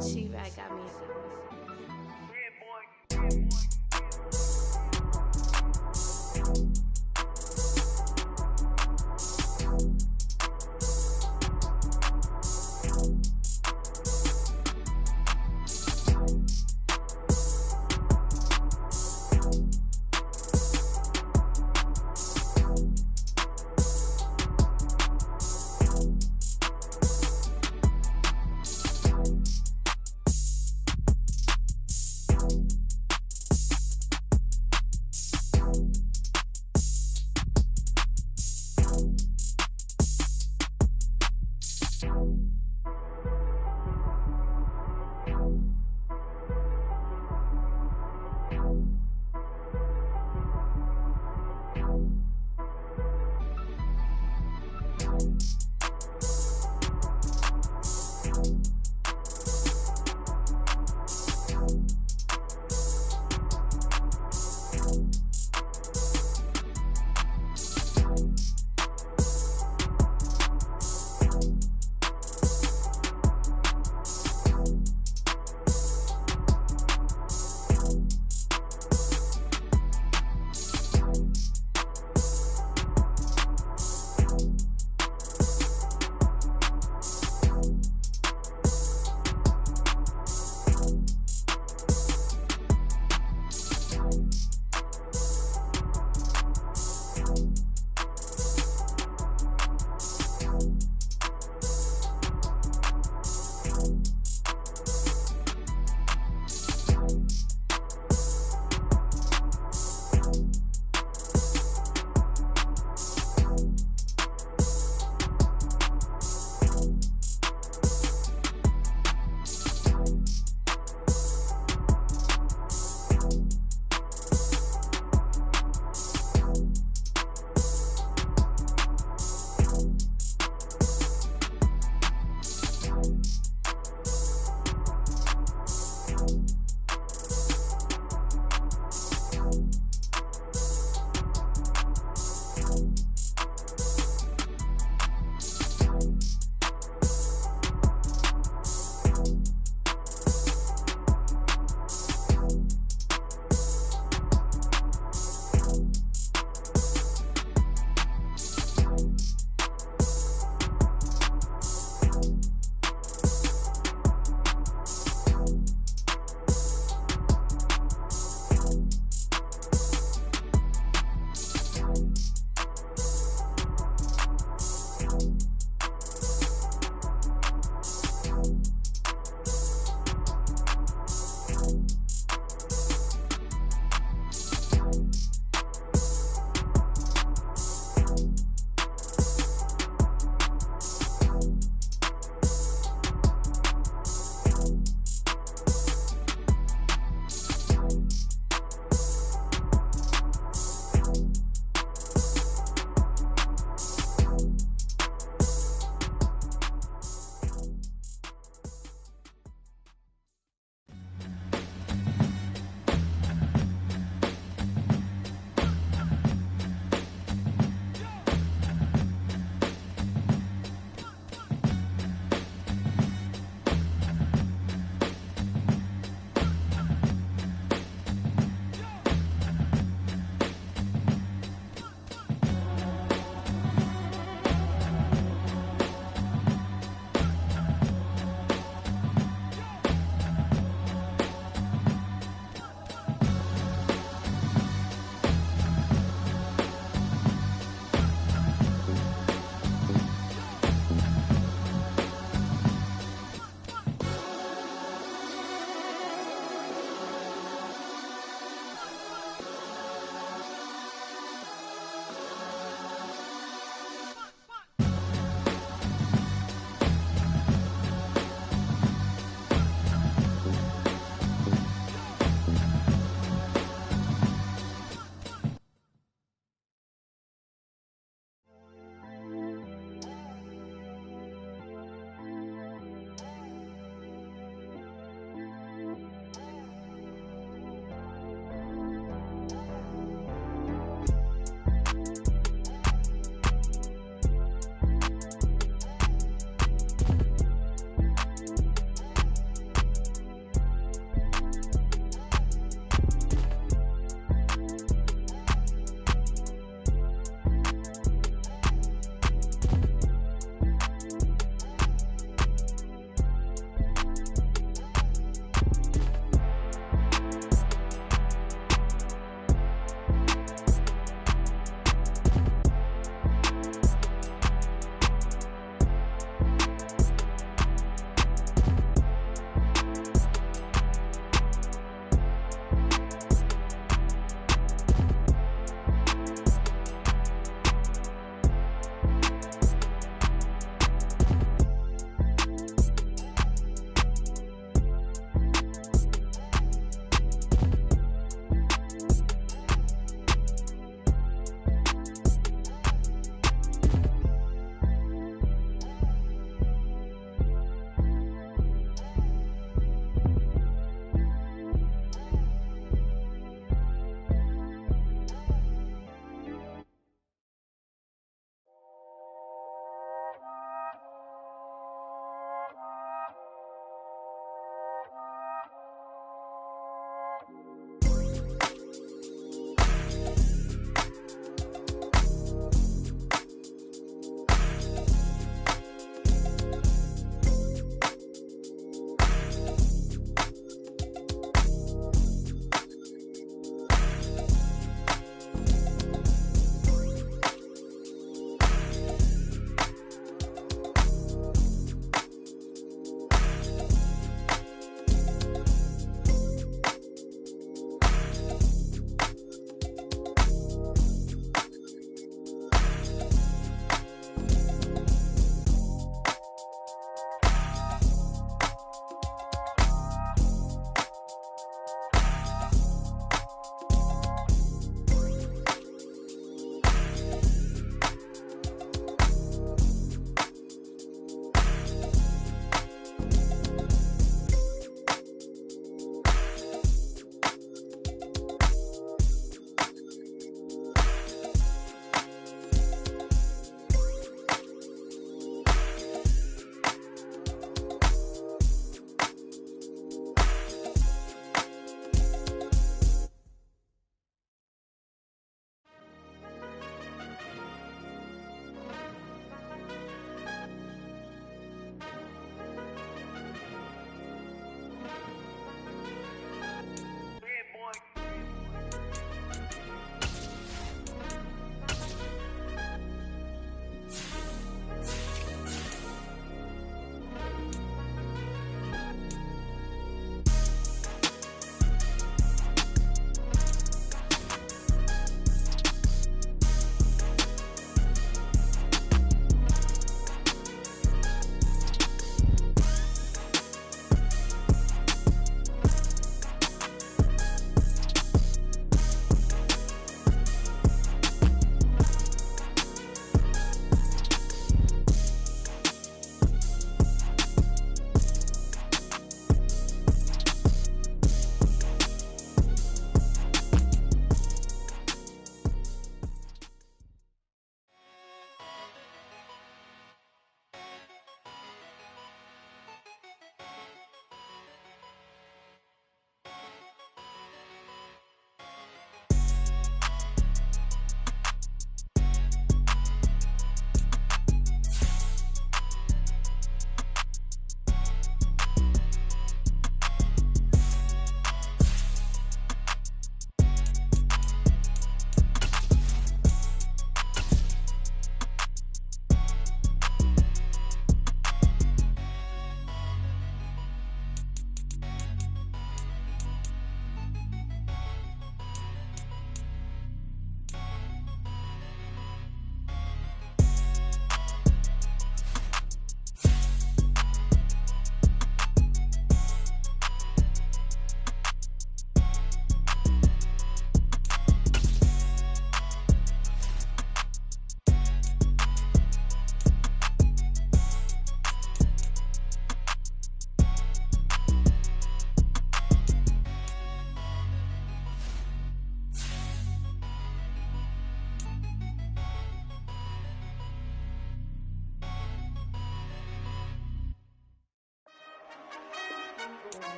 She-Rag got me.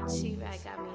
She-Rag got me.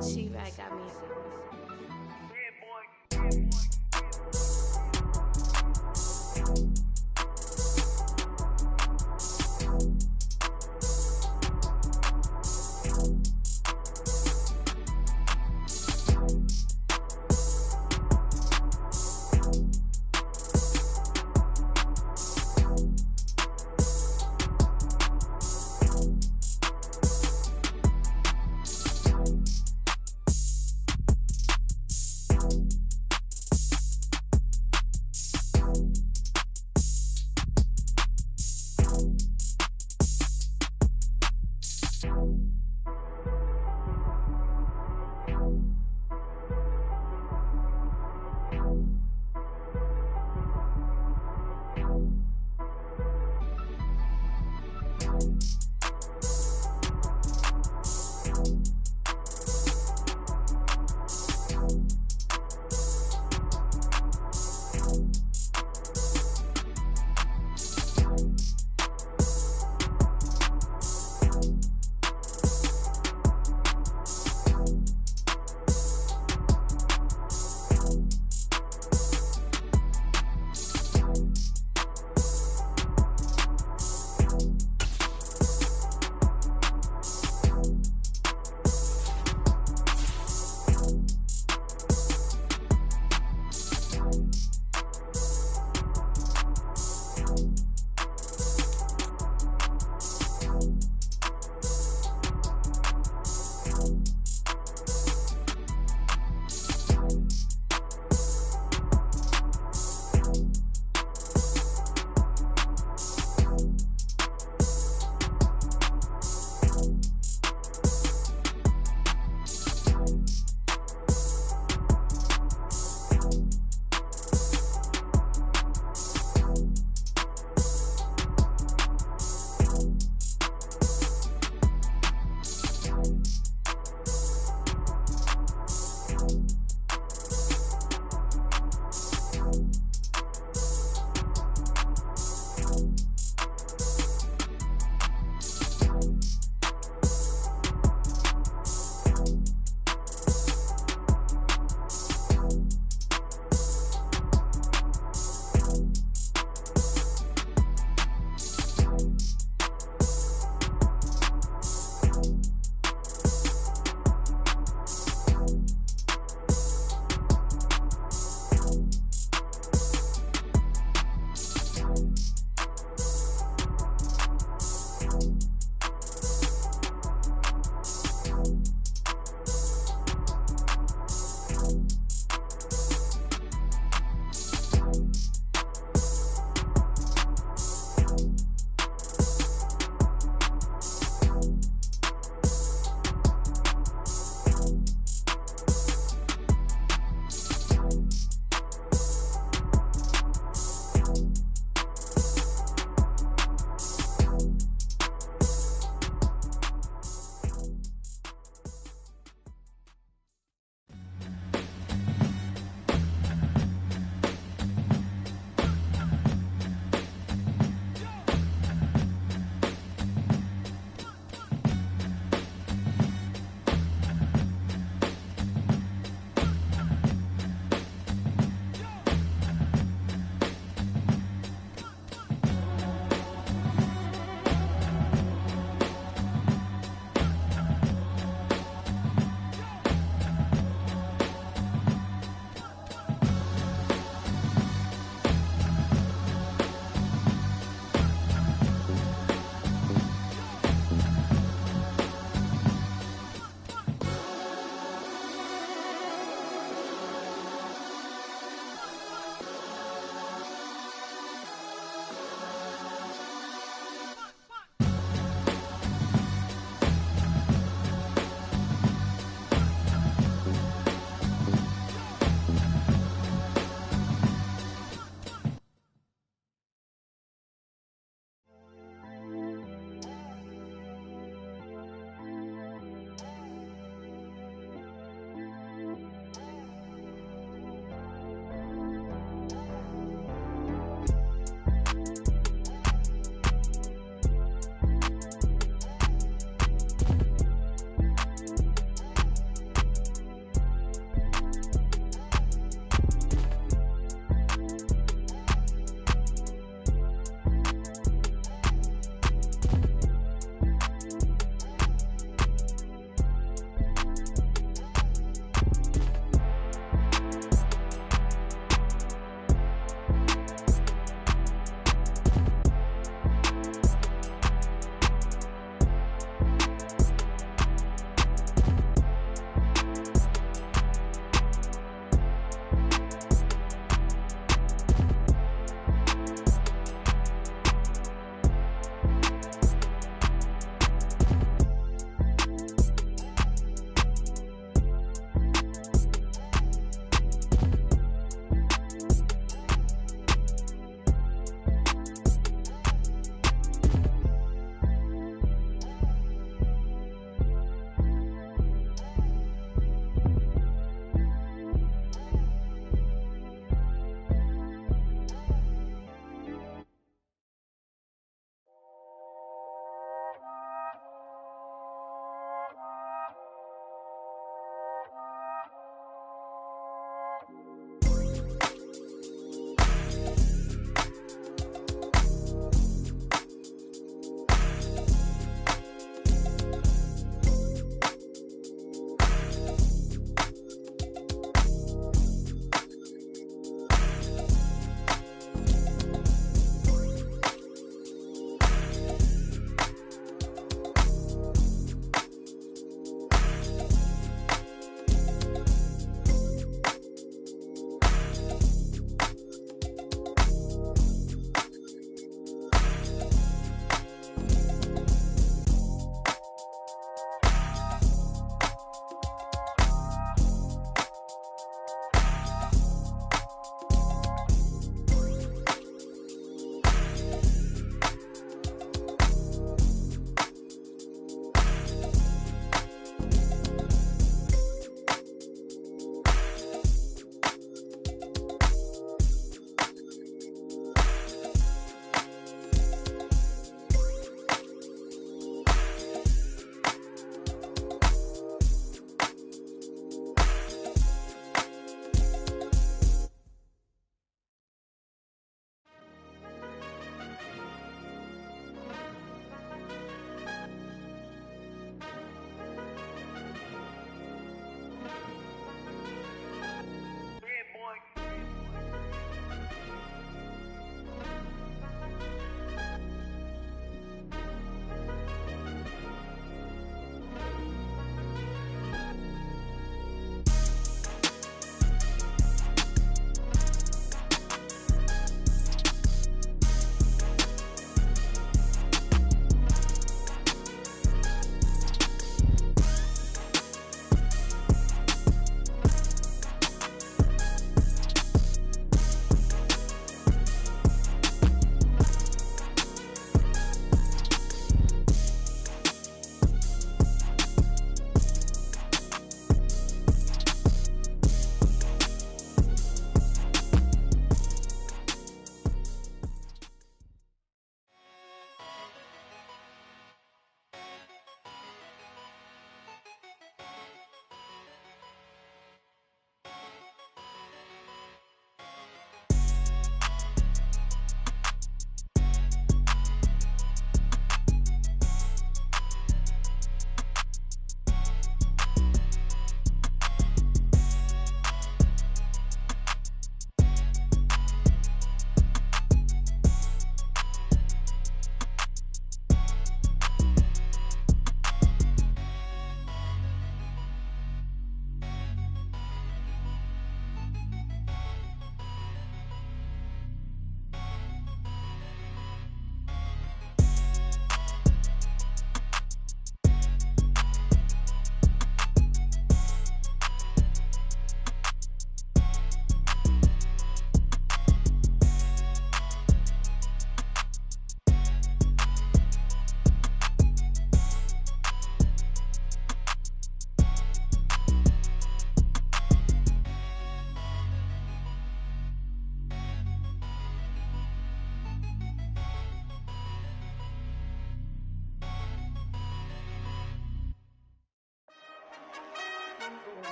She-Rag got me.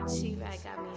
She-Rag got me.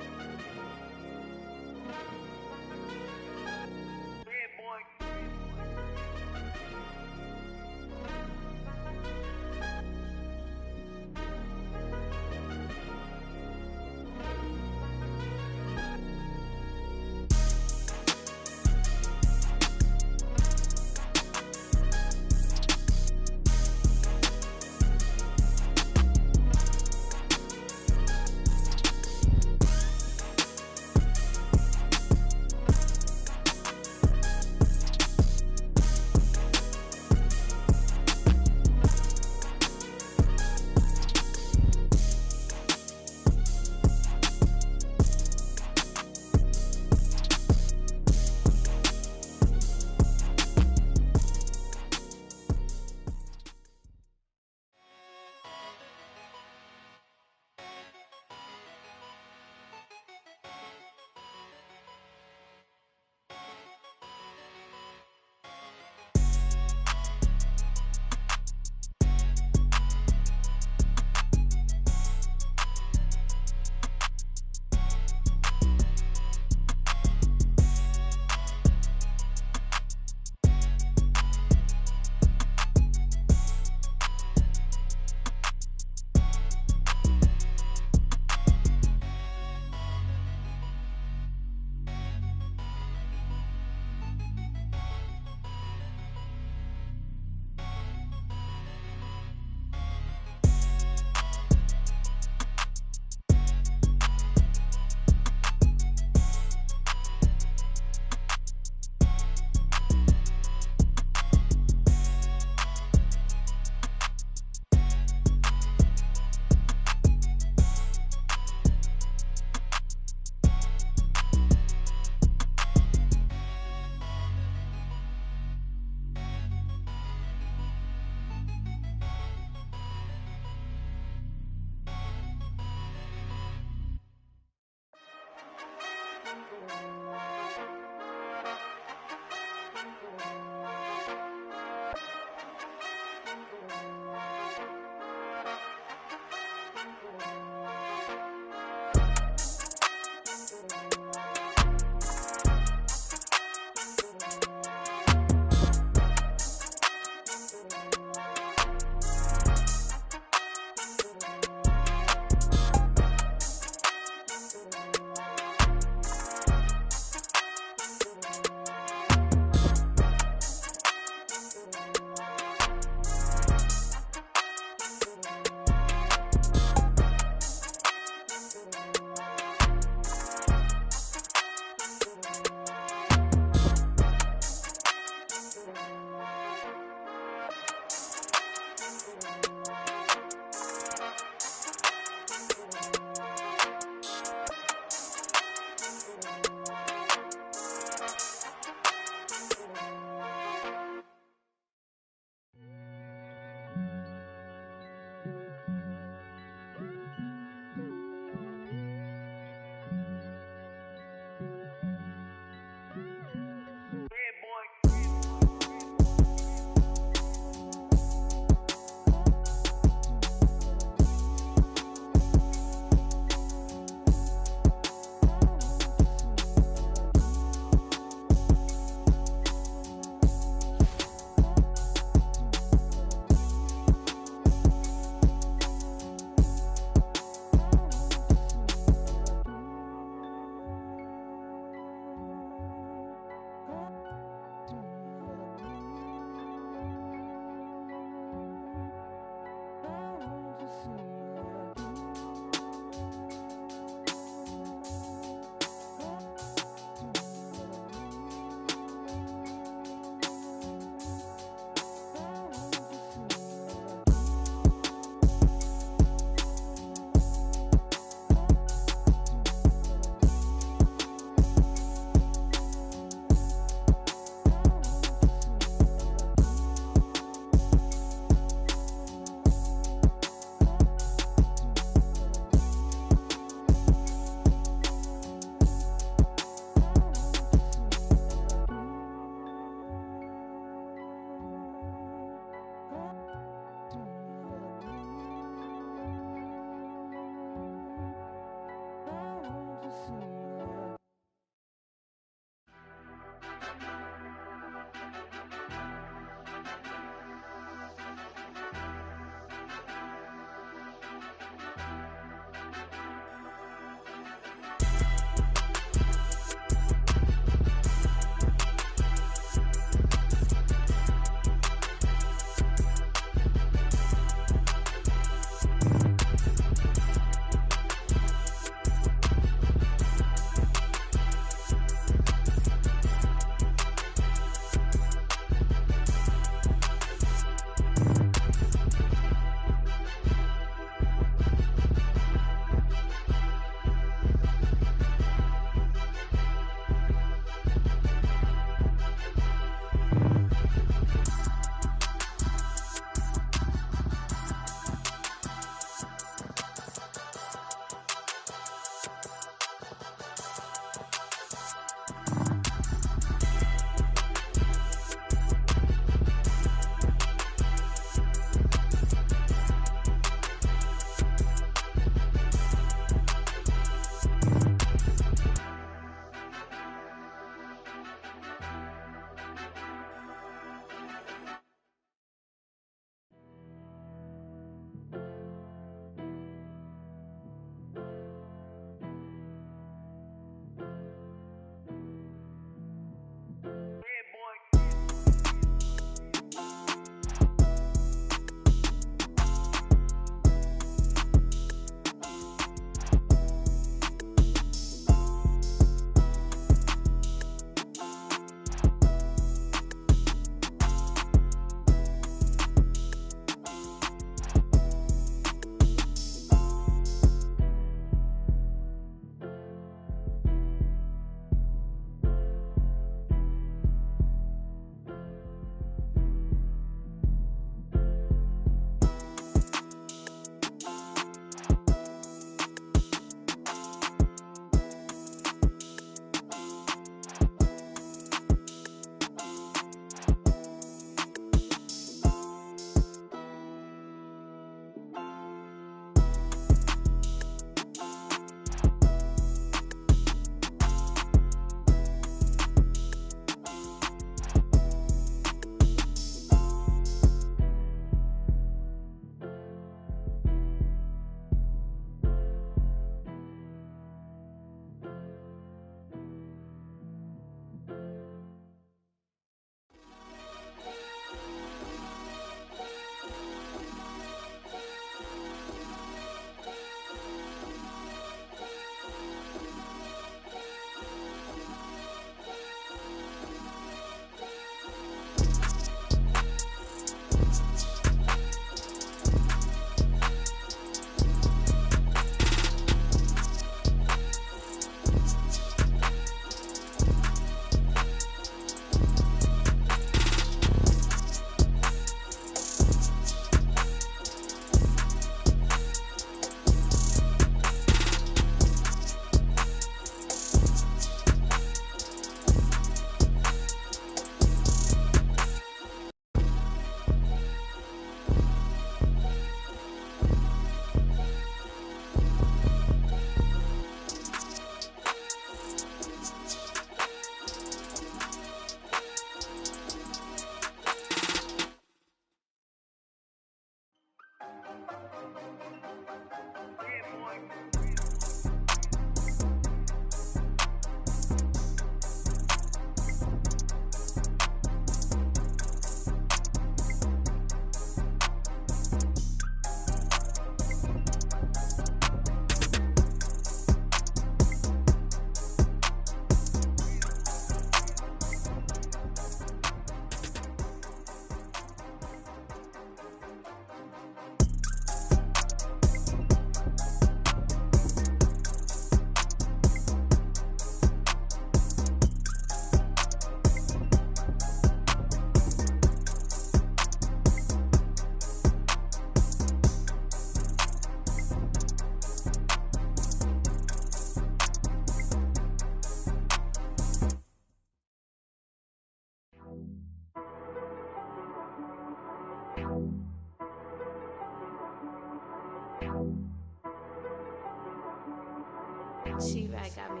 She-Rag got me.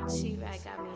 She-Rag got me.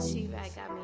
She-Rag got me.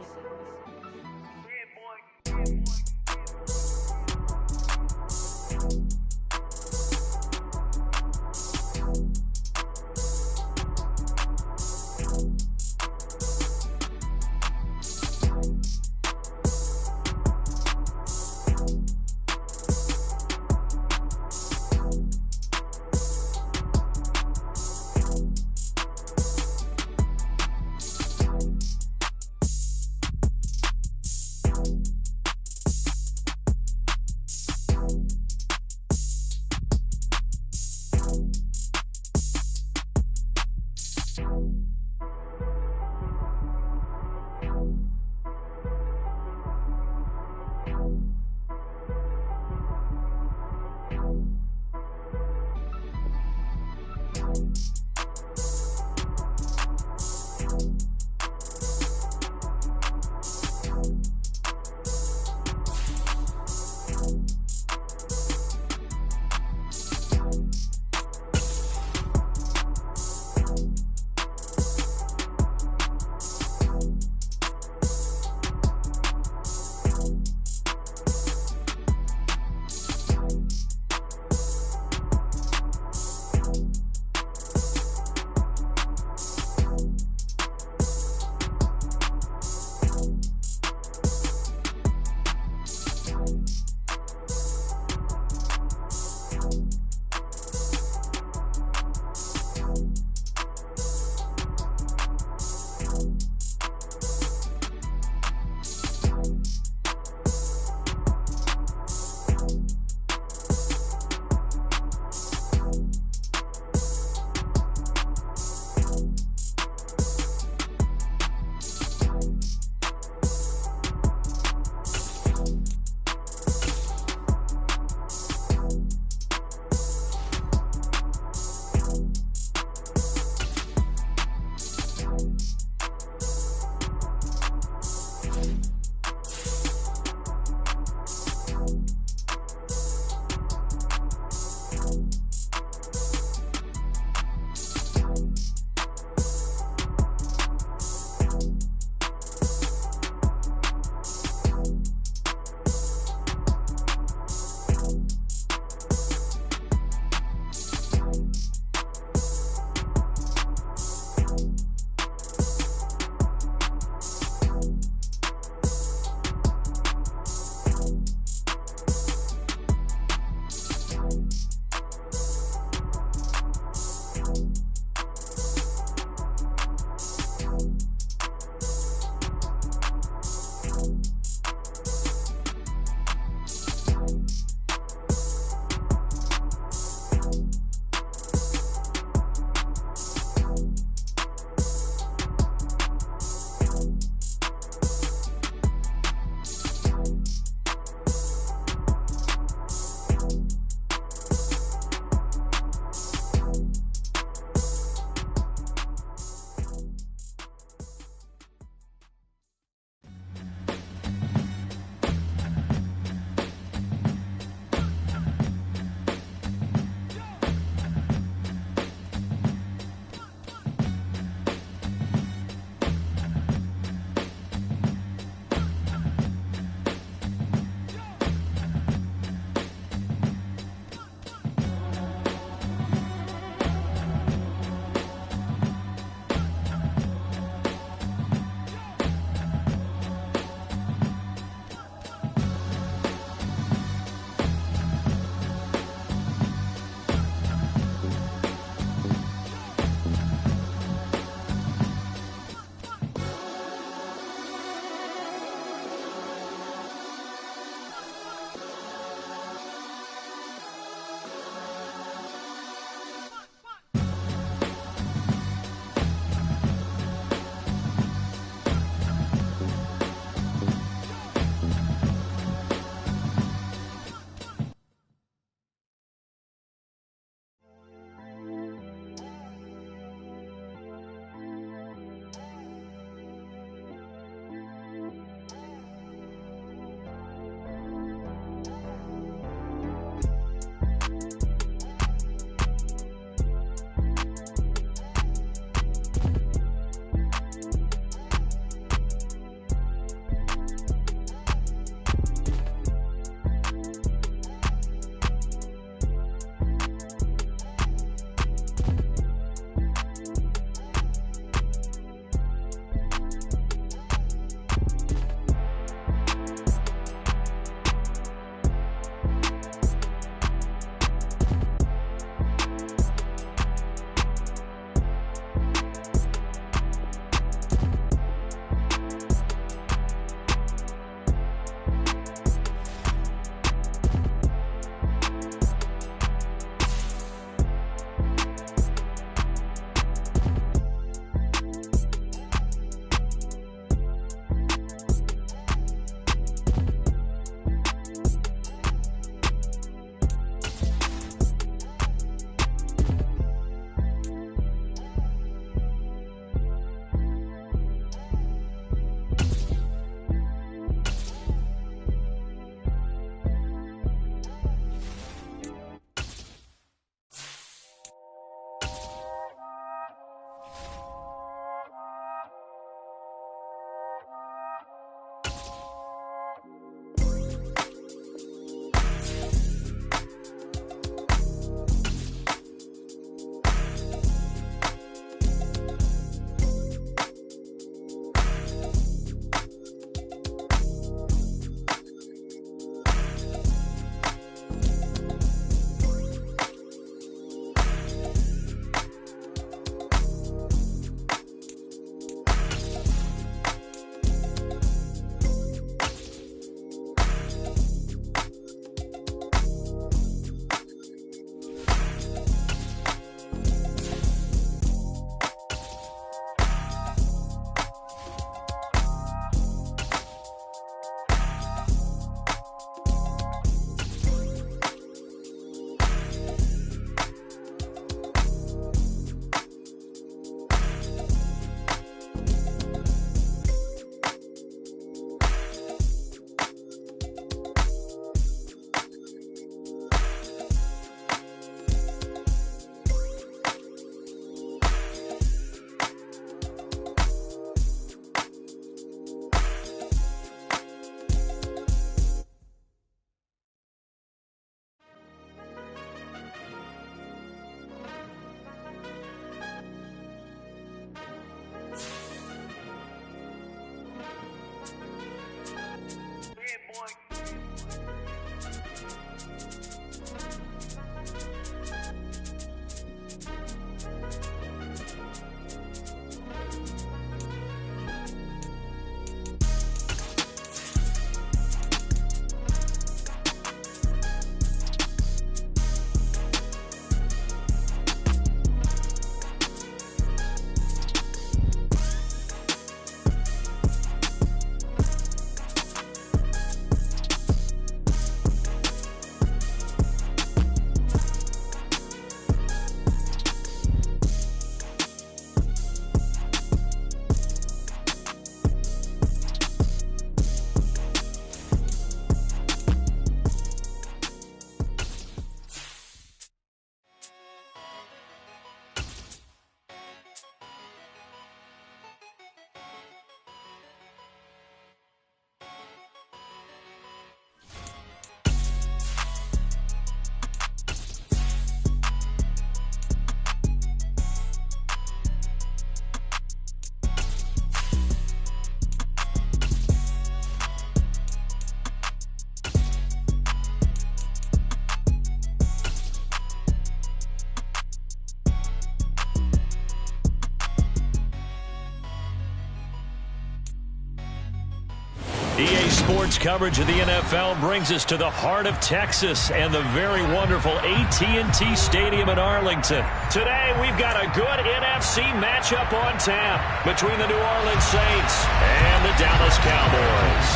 EA Sports coverage of the NFL brings us to the heart of Texas and the very wonderful AT&T Stadium in Arlington. Today, we've got a good NFC matchup on tap between the New Orleans Saints and the Dallas Cowboys.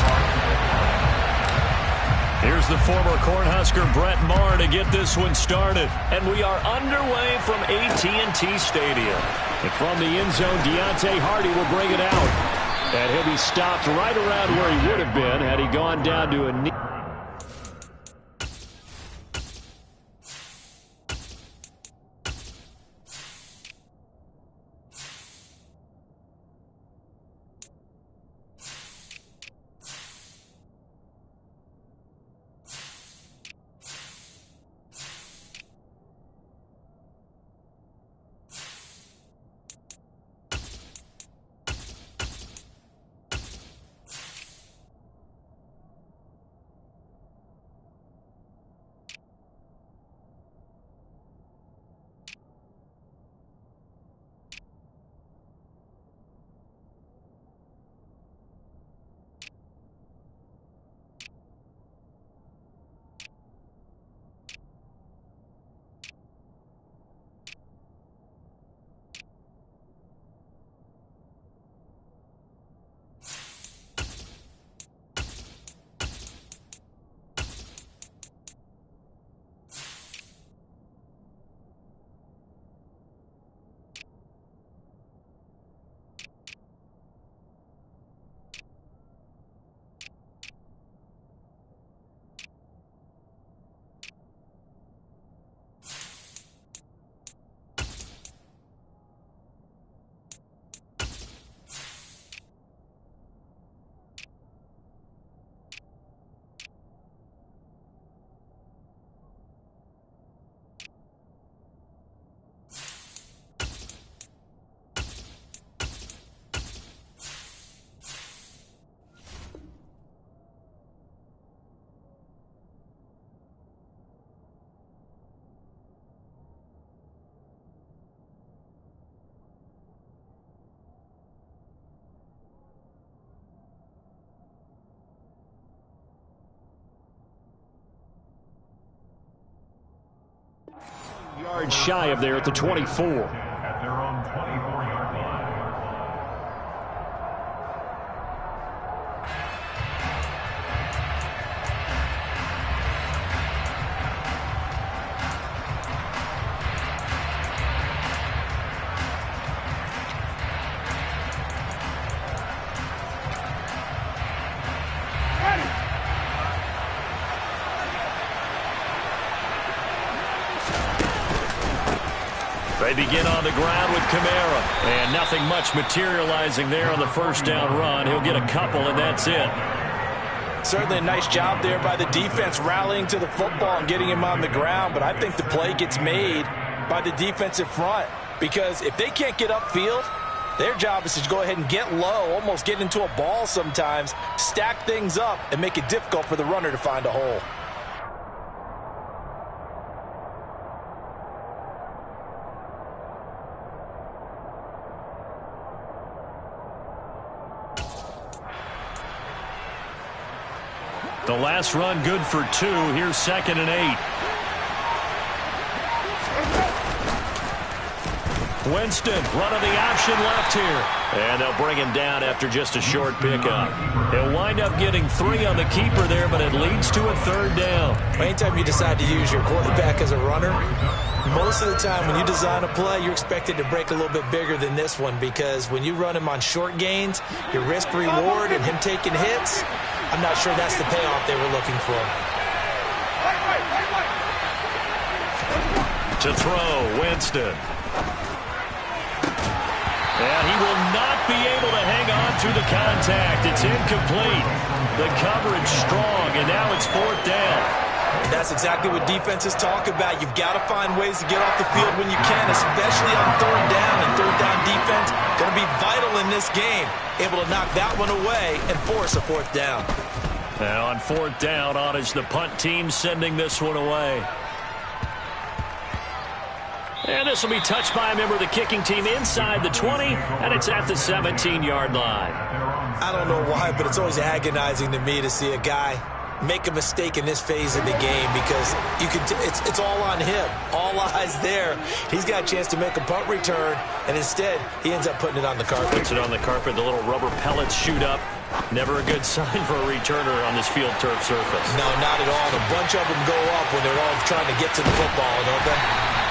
Here's the former Cornhusker Brett Maher to get this one started. And we are underway from AT&T Stadium. And from the end zone, Deontay Hardy will bring it out. And he'll be stopped right around where he would have been had he gone down to a knee. Yards shy of there at the 24. At their own 24-yard line. They begin on the ground with Kamara. And nothing much materializing there on the first down run. He'll get a couple, and that's it. Certainly a nice job there by the defense rallying to the football and getting him on the ground. But I think the play gets made by the defensive front. Because if they can't get upfield, their job is to go ahead and get low, almost get into a ball sometimes, stack things up, and make it difficult for the runner to find a hole. The last run good for 2. Here's 2nd and 8. Winston running the option left here. And they'll bring him down after just a short pickup. He'll wind up getting 3 on the keeper there, but it leads to a 3rd down. Anytime you decide to use your quarterback as a runner, most of the time when you design a play, you're expected to break a little bit bigger than this one, because when you run him on short gains, your risk-reward and him taking hits, I'm not sure that's the payoff they were looking for. To throw, Winston. And he will not be able to hang on to the contact. It's incomplete. The coverage strong, and now it's 4th down. And that's exactly what defenses talk about. You've got to find ways to get off the field when you can, especially on 3rd down. And 3rd down defense going to be vital in this game. Able to knock that one away and force a 4th down. And on 4th down, on is the punt team sending this one away. And this will be touched by a member of the kicking team inside the 20, and it's at the 17-yard line. I don't know why, but it's always agonizing to me to see a guy make a mistake in this phase of the game because it's all on him. All eyes there. He's got a chance to make a punt return, and instead he ends up putting it on the carpet. Puts it on the carpet. The little rubber pellets shoot up. Never a good sign for a returner on this field turf surface. No, not at all. A bunch of them go up when they're all trying to get to the football, don't they?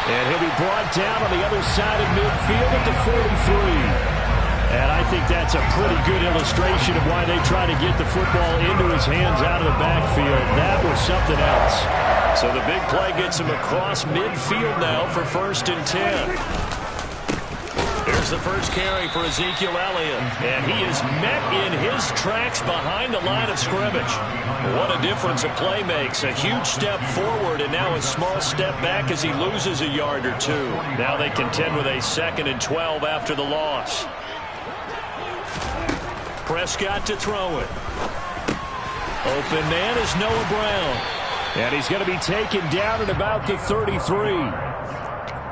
And he'll be brought down on the other side of midfield at the 43. And I think that's a pretty good illustration of why they try to get the football into his hands out of the backfield. That was something else. So the big play gets him across midfield now for 1st and 10. Here's the first carry for Ezekiel Elliott. And he is met in his tracks behind the line of scrimmage. What a difference a play makes. A huge step forward and now a small step back as he loses a yard or two. Now they contend with a 2nd and 12 after the loss. Prescott to throw it. Open man is Noah Brown. And he's going to be taken down at about the 33.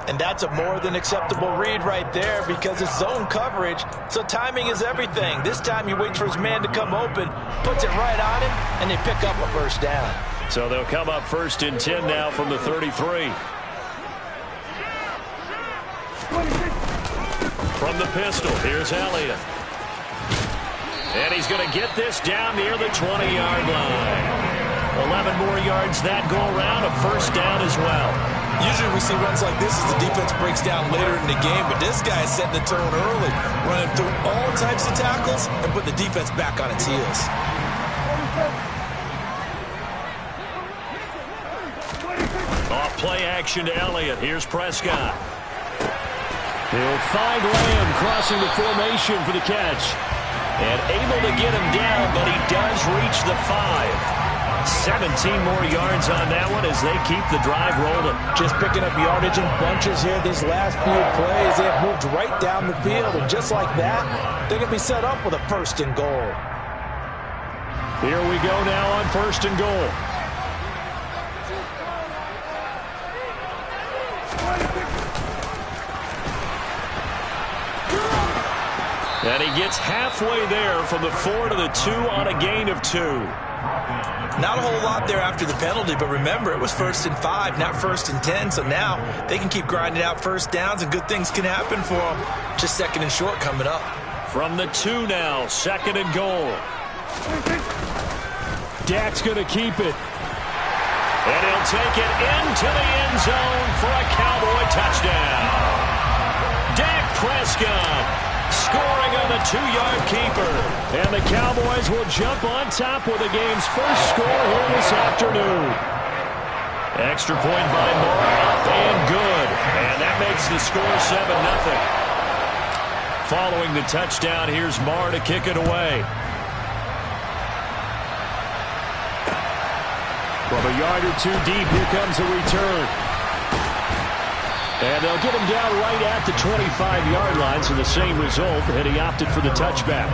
And that's a more than acceptable read right there because it's zone coverage, so timing is everything. This time he waits for his man to come open, puts it right on him, and they pick up a 1st down. So they'll come up 1st and 10 now from the 33. From the pistol, here's Elliott. And he's going to get this down near the 20-yard line. 11 more yards that go around, a 1st down as well. Usually we see runs like this as the defense breaks down later in the game, but this guy is setting the tone early, running through all types of tackles and put the defense back on its heels. Off play action to Elliott. Here's Prescott. He'll find Lamb crossing the formation for the catch. And able to get him down, but he does reach the 5. 17 more yards on that one as they keep the drive rolling. Just picking up yardage in bunches here these last few plays. They have moved right down the field, and just like that, they're going to be set up with a 1st and goal. Here we go now on 1st and goal. And he gets halfway there from the 4 to the 2 on a gain of 2. Not a whole lot there after the penalty, but remember, it was 1st and 5, not 1st and 10, so now they can keep grinding out 1st downs and good things can happen for them. Just 2nd and short coming up. From the 2 now, 2nd and goal. Dak's going to keep it. And he'll take it into the end zone for a Cowboy touchdown. Dak Prescott scoring on the 2-yard keeper. And the Cowboys will jump on top with the game's first score here this afternoon. Extra point by Moore, up and good. And that makes the score 7-0. Following the touchdown, here's Moore to kick it away. From a yard or 2 deep, here comes a return. And they'll get him down right at the 25-yard line, so the same result, and he opted for the touchback.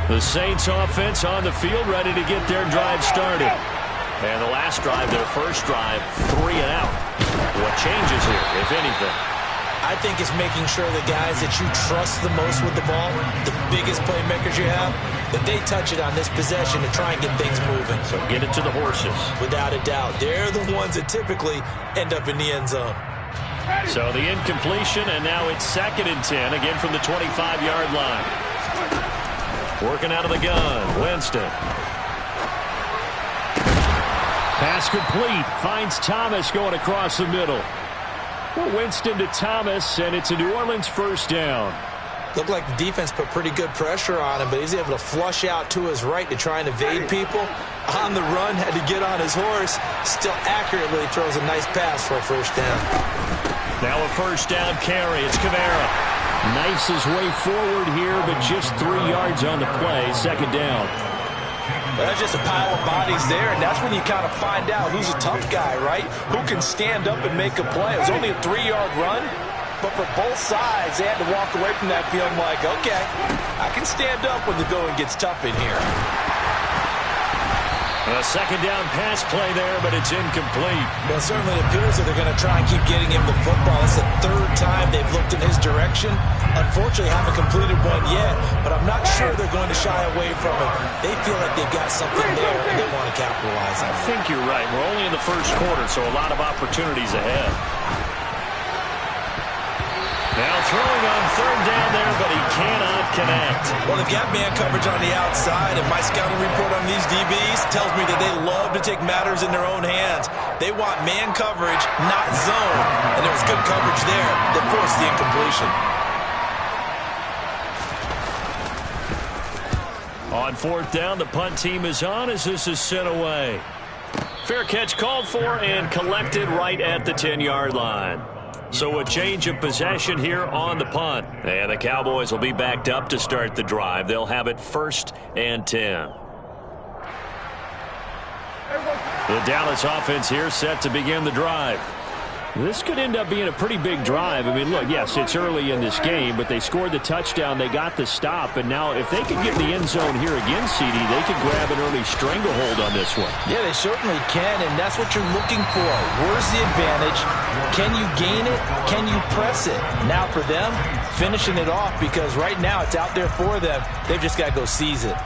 The Saints offense on the field, ready to get their drive started. And the last drive, their first drive, 3 and out. What changes here, if anything? I think it's making sure the guys that you trust the most with the ball, the biggest playmakers you have, that they touch it on this possession to try and get things moving. So get it to the horses. Without a doubt. They're the ones that typically end up in the end zone. So the incompletion, and now it's 2nd and 10, again from the 25-yard line. Working out of the gun, Winston. Pass complete. Finds Thomas going across the middle. Winston to Thomas, and it's a New Orleans 1st down. Looked like the defense put pretty good pressure on him, but he's able to flush out to his right to try and evade people. On the run, had to get on his horse. Still accurately throws a nice pass for a 1st down. Now a 1st down carry. It's Kamara. Knifes his way forward here, but just 3 yards on the play. 2nd down. Well, that's just a pile of bodies there, and that's when you kind of find out who's a tough guy, right? Who can stand up and make a play. It was only a 3-yard run, But for both sides, they had to walk away from that feeling like, okay, I can stand up when the going gets tough in here. A second down pass play there, but it's incomplete. Well, certainly it appears that they're going to try and keep getting him the football. It's the third time they've looked in his direction. Unfortunately, haven't completed one yet, but I'm not sure they're going to shy away from it. They feel like they've got something there, and they want to capitalize on it. I think you're right. We're only in the first quarter, so a lot of opportunities ahead. Now throwing on third down there, but he cannot connect. Well, they've got man coverage on the outside, and my scouting report on these DBs tells me that they love to take matters in their own hands. They want man coverage, not zone, and there was good coverage there that forced the incompletion. On fourth down, the punt team is on as this is sent away. Fair catch called for and collected right at the 10-yard line. So a change of possession here on the punt. And the Cowboys will be backed up to start the drive. They'll have it 1st and 10. The Dallas offense here set to begin the drive. This could end up being a pretty big drive. I mean, look, yes, it's early in this game, but they scored the touchdown. They got the stop. And now if they could get in the end zone here again, CD, they could grab an early stranglehold on this one. Yeah, they certainly can, and that's what you're looking for. Where's the advantage? Can you gain it? Can you press it? Now for them, finishing it off, because right now it's out there for them. They've just got to go seize it.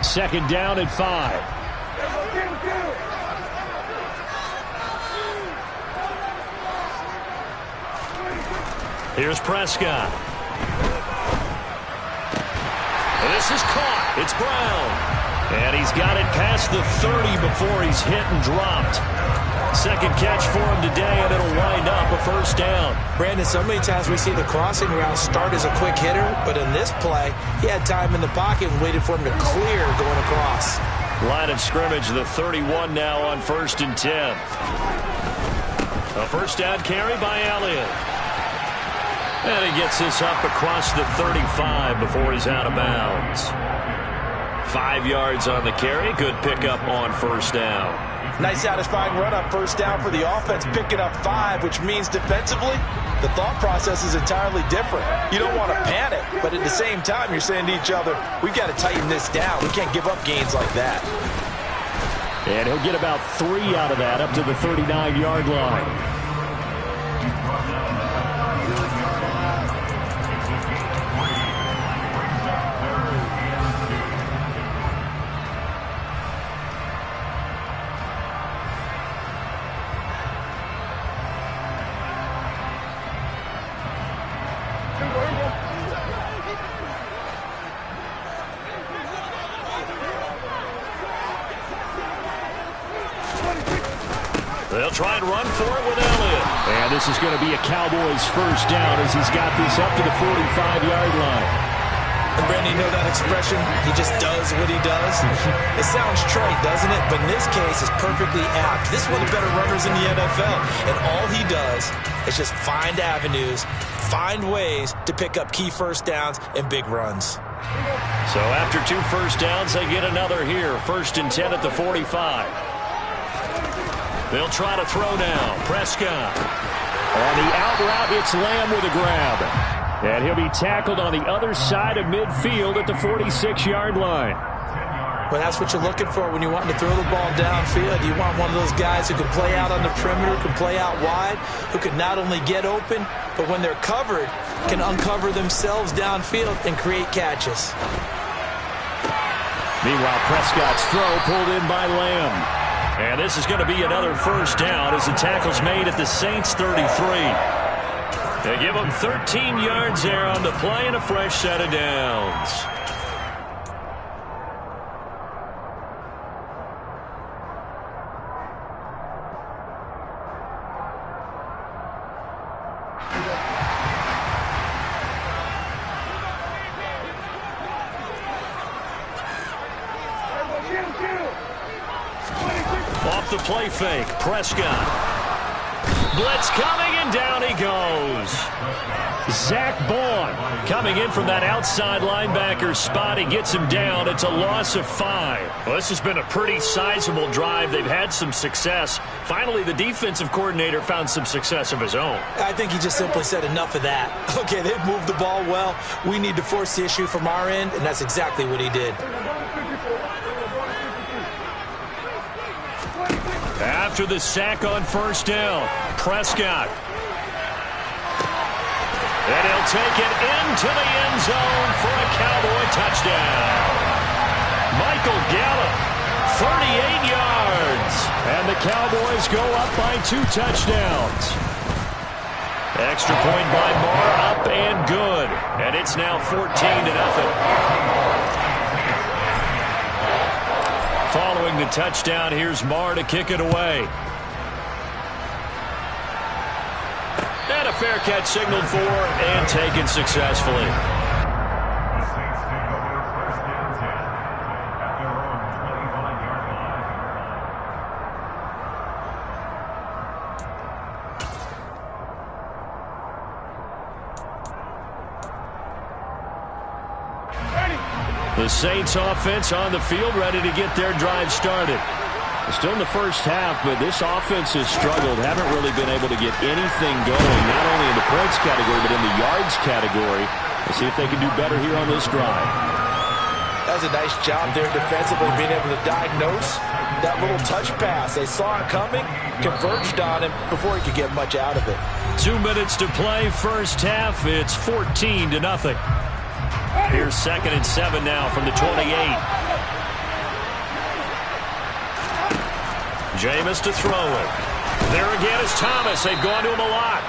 Second down and 5. Here's Prescott. This is caught. It's Brown. And he's got it past the 30 before he's hit and dropped. Second catch for him today, and it'll wind up a first down. Brandon, so many times we see the crossing route start as a quick hitter, but in this play, he had time in the pocket and waited for him to clear going across. Line of scrimmage, the 31 now on 1st and 10. A first down carry by Elliott. And he gets this up across the 35 before he's out of bounds. 5 yards on the carry. Good pickup on first down. Nice satisfying run on first down for the offense, picking up 5, which means defensively, the thought process is entirely different. You don't want to panic, but at the same time, you're saying to each other, we've got to tighten this down. We can't give up gains like that. And he'll get about 3 out of that up to the 39-yard line. They'll try and run for it with Elliott. And this is going to be a Cowboys first down as he's got this up to the 45-yard line. And Brandon, you know that expression? He just does what he does. It sounds trite, doesn't it? But in this case, it's perfectly apt. This is one of the better runners in the NFL. And all he does is just find avenues, find ways to pick up key first downs and big runs. So after 2 first downs, they get another here. 1st and 10 at the 45. They'll try to throw now. Prescott. On the out route, it's Lamb with a grab. And he'll be tackled on the other side of midfield at the 46-yard line. Well, that's what you're looking for when you want to throw the ball downfield. You want one of those guys who can play out on the perimeter, can play out wide, who can not only get open, but when they're covered, can uncover themselves downfield and create catches. Meanwhile, Prescott's throw pulled in by Lamb. And this is going to be another first down as the tackle's made at the Saints' 33. They give them 13 yards there on the play and a fresh set of downs. Off the play fake, Prescott. Blitz coming, and down he goes. Zach Baun coming in from that outside linebacker spot. He gets him down. It's a loss of 5. Well, this has been a pretty sizable drive. They've had some success. Finally, the defensive coordinator found some success of his own. I think he just simply said enough of that. Okay, they've moved the ball well. We need to force the issue from our end, and that's exactly what he did. After the sack on first down, Prescott. And he'll take it into the end zone for a Cowboy touchdown. Michael Gallup, 38 yards. And the Cowboys go up by 2 touchdowns. Extra point by Marr, up and good. And it's now 14-0. Following the touchdown, here's Marr to kick it away. And a fair catch signaled for and taken successfully. The Saints take over first and 10 at their own 25-yard line. The Saints offense on the field, ready to get their drive started. Still in the first half, but this offense has struggled. Haven't really been able to get anything going, not only in the points category, but in the yards category. We'll see if they can do better here on this drive. That was a nice job there defensively, being able to diagnose that little touch pass. They saw it coming, converged on him before he could get much out of it. 2 minutes to play, first half. It's 14-0. Here's 2nd and 7 now from the 28. Jameis to throw it. There again is Thomas. They've gone to him a lot.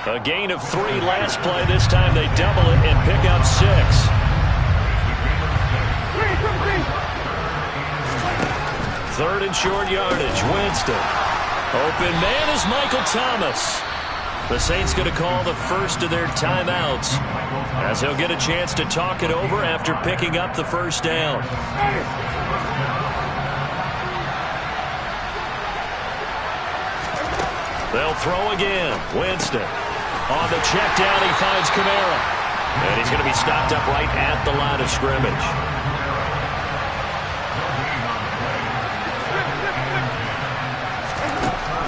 A gain of 3 last play. This time they double it and pick up 6. Third and short yardage. Winston. Open man is Michael Thomas. The Saints going to call the first of their timeouts as he'll get a chance to talk it over after picking up the first down. They'll throw again. Winston. On the check down, he finds Kamara. And he's going to be stopped up right at the line of scrimmage.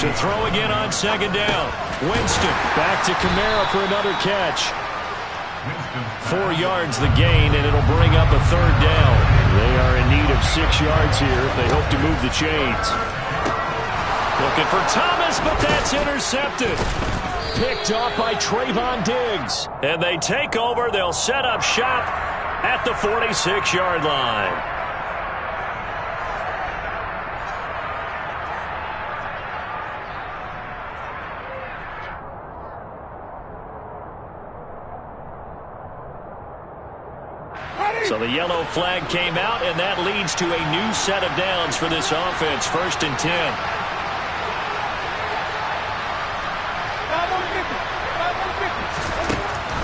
To throw again on 2nd down. Winston back to Kamara for another catch. 4 yards the gain, and it'll bring up a 3rd down. They are in need of 6 yards here if they hope to move the chains. Looking for Thomas, but that's intercepted. Picked off by Trayvon Diggs. And they take over. They'll set up shop at the 46-yard line. So the yellow flag came out, and that leads to a new set of downs for this offense. 1st and 10.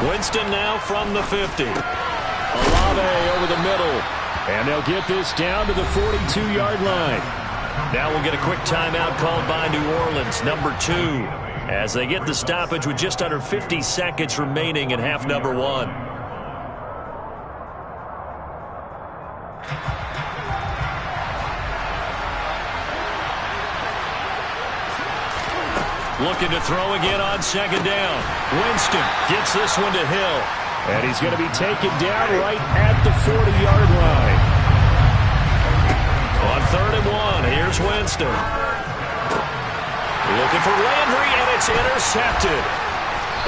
Winston now from the 50. Olave over the middle. And they'll get this down to the 42-yard line. Now we'll get a quick timeout called by New Orleans, number 2, as they get the stoppage with just under 50 seconds remaining in half number 1. Looking to throw again on 2nd down. Winston gets this one to Hill. And he's going to be taken down right at the 40-yard line. On 3rd and 1, here's Winston. Looking for Landry, and it's intercepted.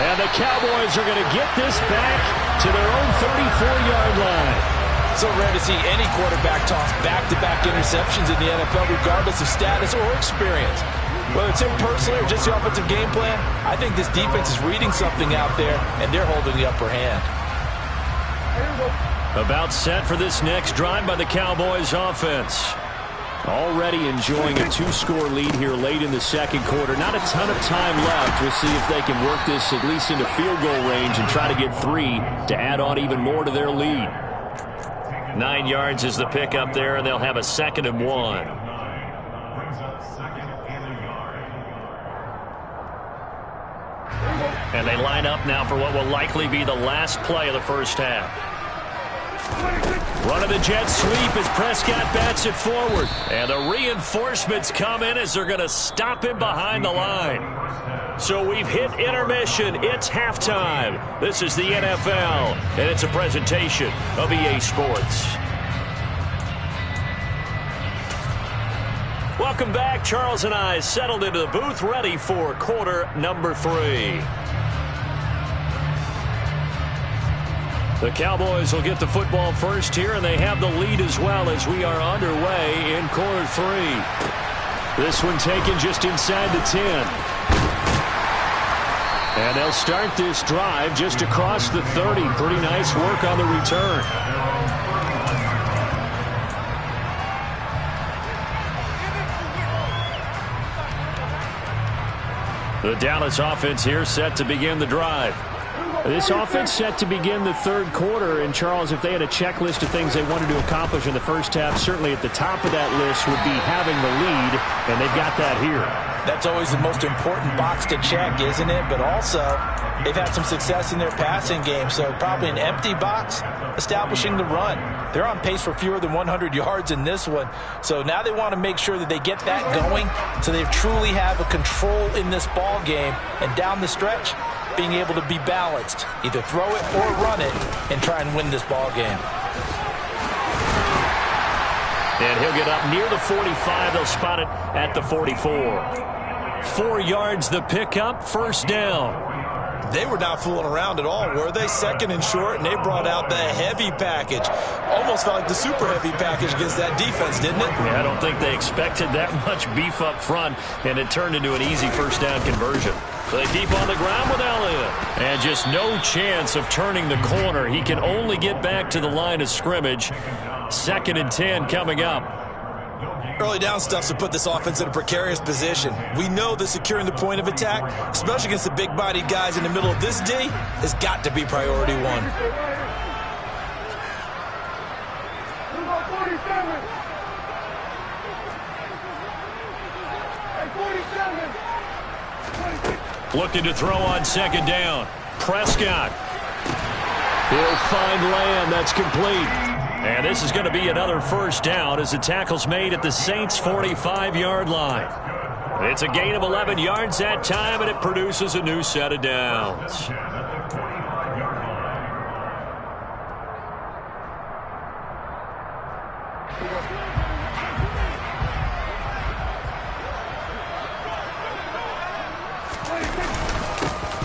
And the Cowboys are going to get this back to their own 34-yard line. So rare to see any quarterback toss back-to-back interceptions in the NFL, regardless of status or experience. Whether it's him personally or just the offensive game plan, I think this defense is reading something out there, and they're holding the upper hand. About set for this next drive by the Cowboys offense. Already enjoying a 2-score lead here late in the 2nd quarter. Not a ton of time left. We'll see if they can work this at least into field goal range and try to get 3 to add on even more to their lead. 9 yards is the pickup there, and they'll have a 2nd and 1. Brings up 2nd and a yard. And they line up now for what will likely be the last play of the first half. Run of the jet sweep as Prescott bats it forward. And the reinforcements come in as they're going to stop him behind the line. So we've hit intermission. It's halftime. This is the NFL, and it's a presentation of EA Sports. Welcome back. Charles and I settled into the booth, ready for quarter number 3. The Cowboys will get the football first here, and they have the lead as well as we are underway in quarter 3. This one taken just inside the 10. And they'll start this drive just across the 30. Pretty nice work on the return. The Dallas offense here set to begin the drive. This offense set to begin the third quarter. And, Charles, if they had a checklist of things they wanted to accomplish in the first half, certainly at the top of that list would be having the lead, and they've got that here. That's always the most important box to check, isn't it? But also, they've had some success in their passing game, so probably an empty box establishing the run. They're on pace for fewer than 100 yards in this one, so now they want to make sure that they get that going so they truly have a control in this ball game, and down the stretch, being able to be balanced, either throw it or run it, and try and win this ball game. And he'll get up near the 45. They'll spot it at the 44. 4 yards the pickup, first down. They were not fooling around at all, were they? Second and short, and they brought out the heavy package. Almost felt like the super heavy package against that defense, didn't it? Yeah, I don't think they expected that much beef up front, and it turned into an easy first down conversion. They keep on the ground with Elliott. And just no chance of turning the corner. He can only get back to the line of scrimmage. 2nd and 10 coming up. Early down stuff to put this offense in a precarious position. We know that securing the point of attack, especially against the big-bodied guys in the middle of this D, has got to be priority one. Looking to throw on 2nd down. Prescott. He'll find Lamb. That's complete. And this is going to be another first down as the tackle's made at the Saints' 45-yard line. It's a gain of 11 yards that time, and it produces a new set of downs.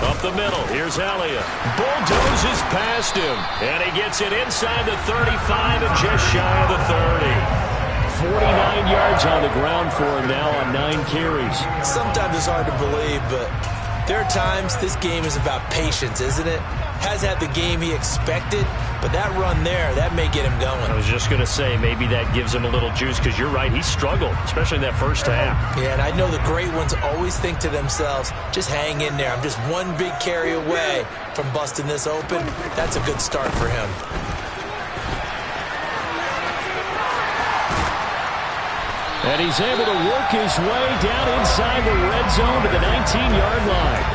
Up the middle, here's Elliott. Bulldozes past him, and he gets it inside the 35 and just shy of the 30. 49 yards on the ground for him now on 9 carries. Sometimes it's hard to believe, but there are times this game is about patience, isn't it? Has had the game he expected, but that run there, that may get him going. I was just going to say, maybe that gives him a little juice, because you're right, he struggled, especially in that first half. Yeah, and I know the great ones always think to themselves, just hang in there. I'm just one big carry away from busting this open. That's a good start for him. And he's able to work his way down inside the red zone to the 19-yard line.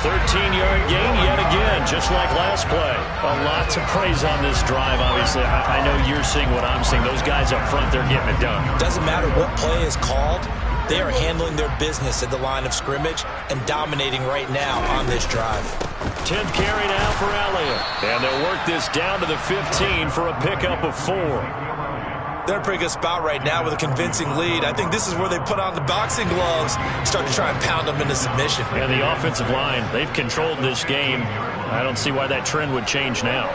13-yard gain yet again, just like last play. A lot to praise on this drive, obviously. I know you're seeing what I'm seeing. Those guys up front, they're getting it done. Doesn't matter what play is called. They are handling their business at the line of scrimmage and dominating right now on this drive. 10th carry now for Elliott. And they'll work this down to the 15 for a pickup of 4. They're in a pretty good spot right now with a convincing lead. I think this is where they put on the boxing gloves, start to try and pound them into submission. And the offensive line, they've controlled this game. I don't see why that trend would change now.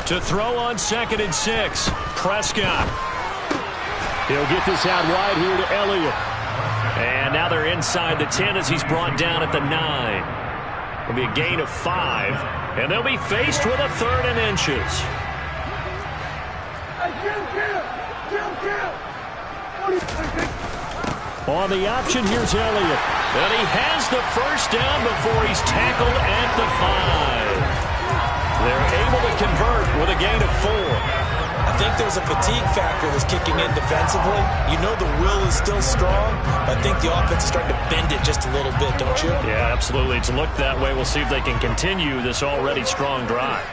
To throw on 2nd and 6, Prescott. He'll get this out wide here to Elliott. And now they're inside the 10 as he's brought down at the 9. It'll be a gain of 5. And they'll be faced with a 3rd and inches. On the option, here's Elliott. And he has the first down before he's tackled at the 5. They're able to convert with a gain of 4. And think there's a fatigue factor that's kicking in defensively. You know the will is still strong, but I think the offense is starting to bend it just a little bit, don't you? Yeah, absolutely. It's looked that way. We'll see if they can continue this already strong drive.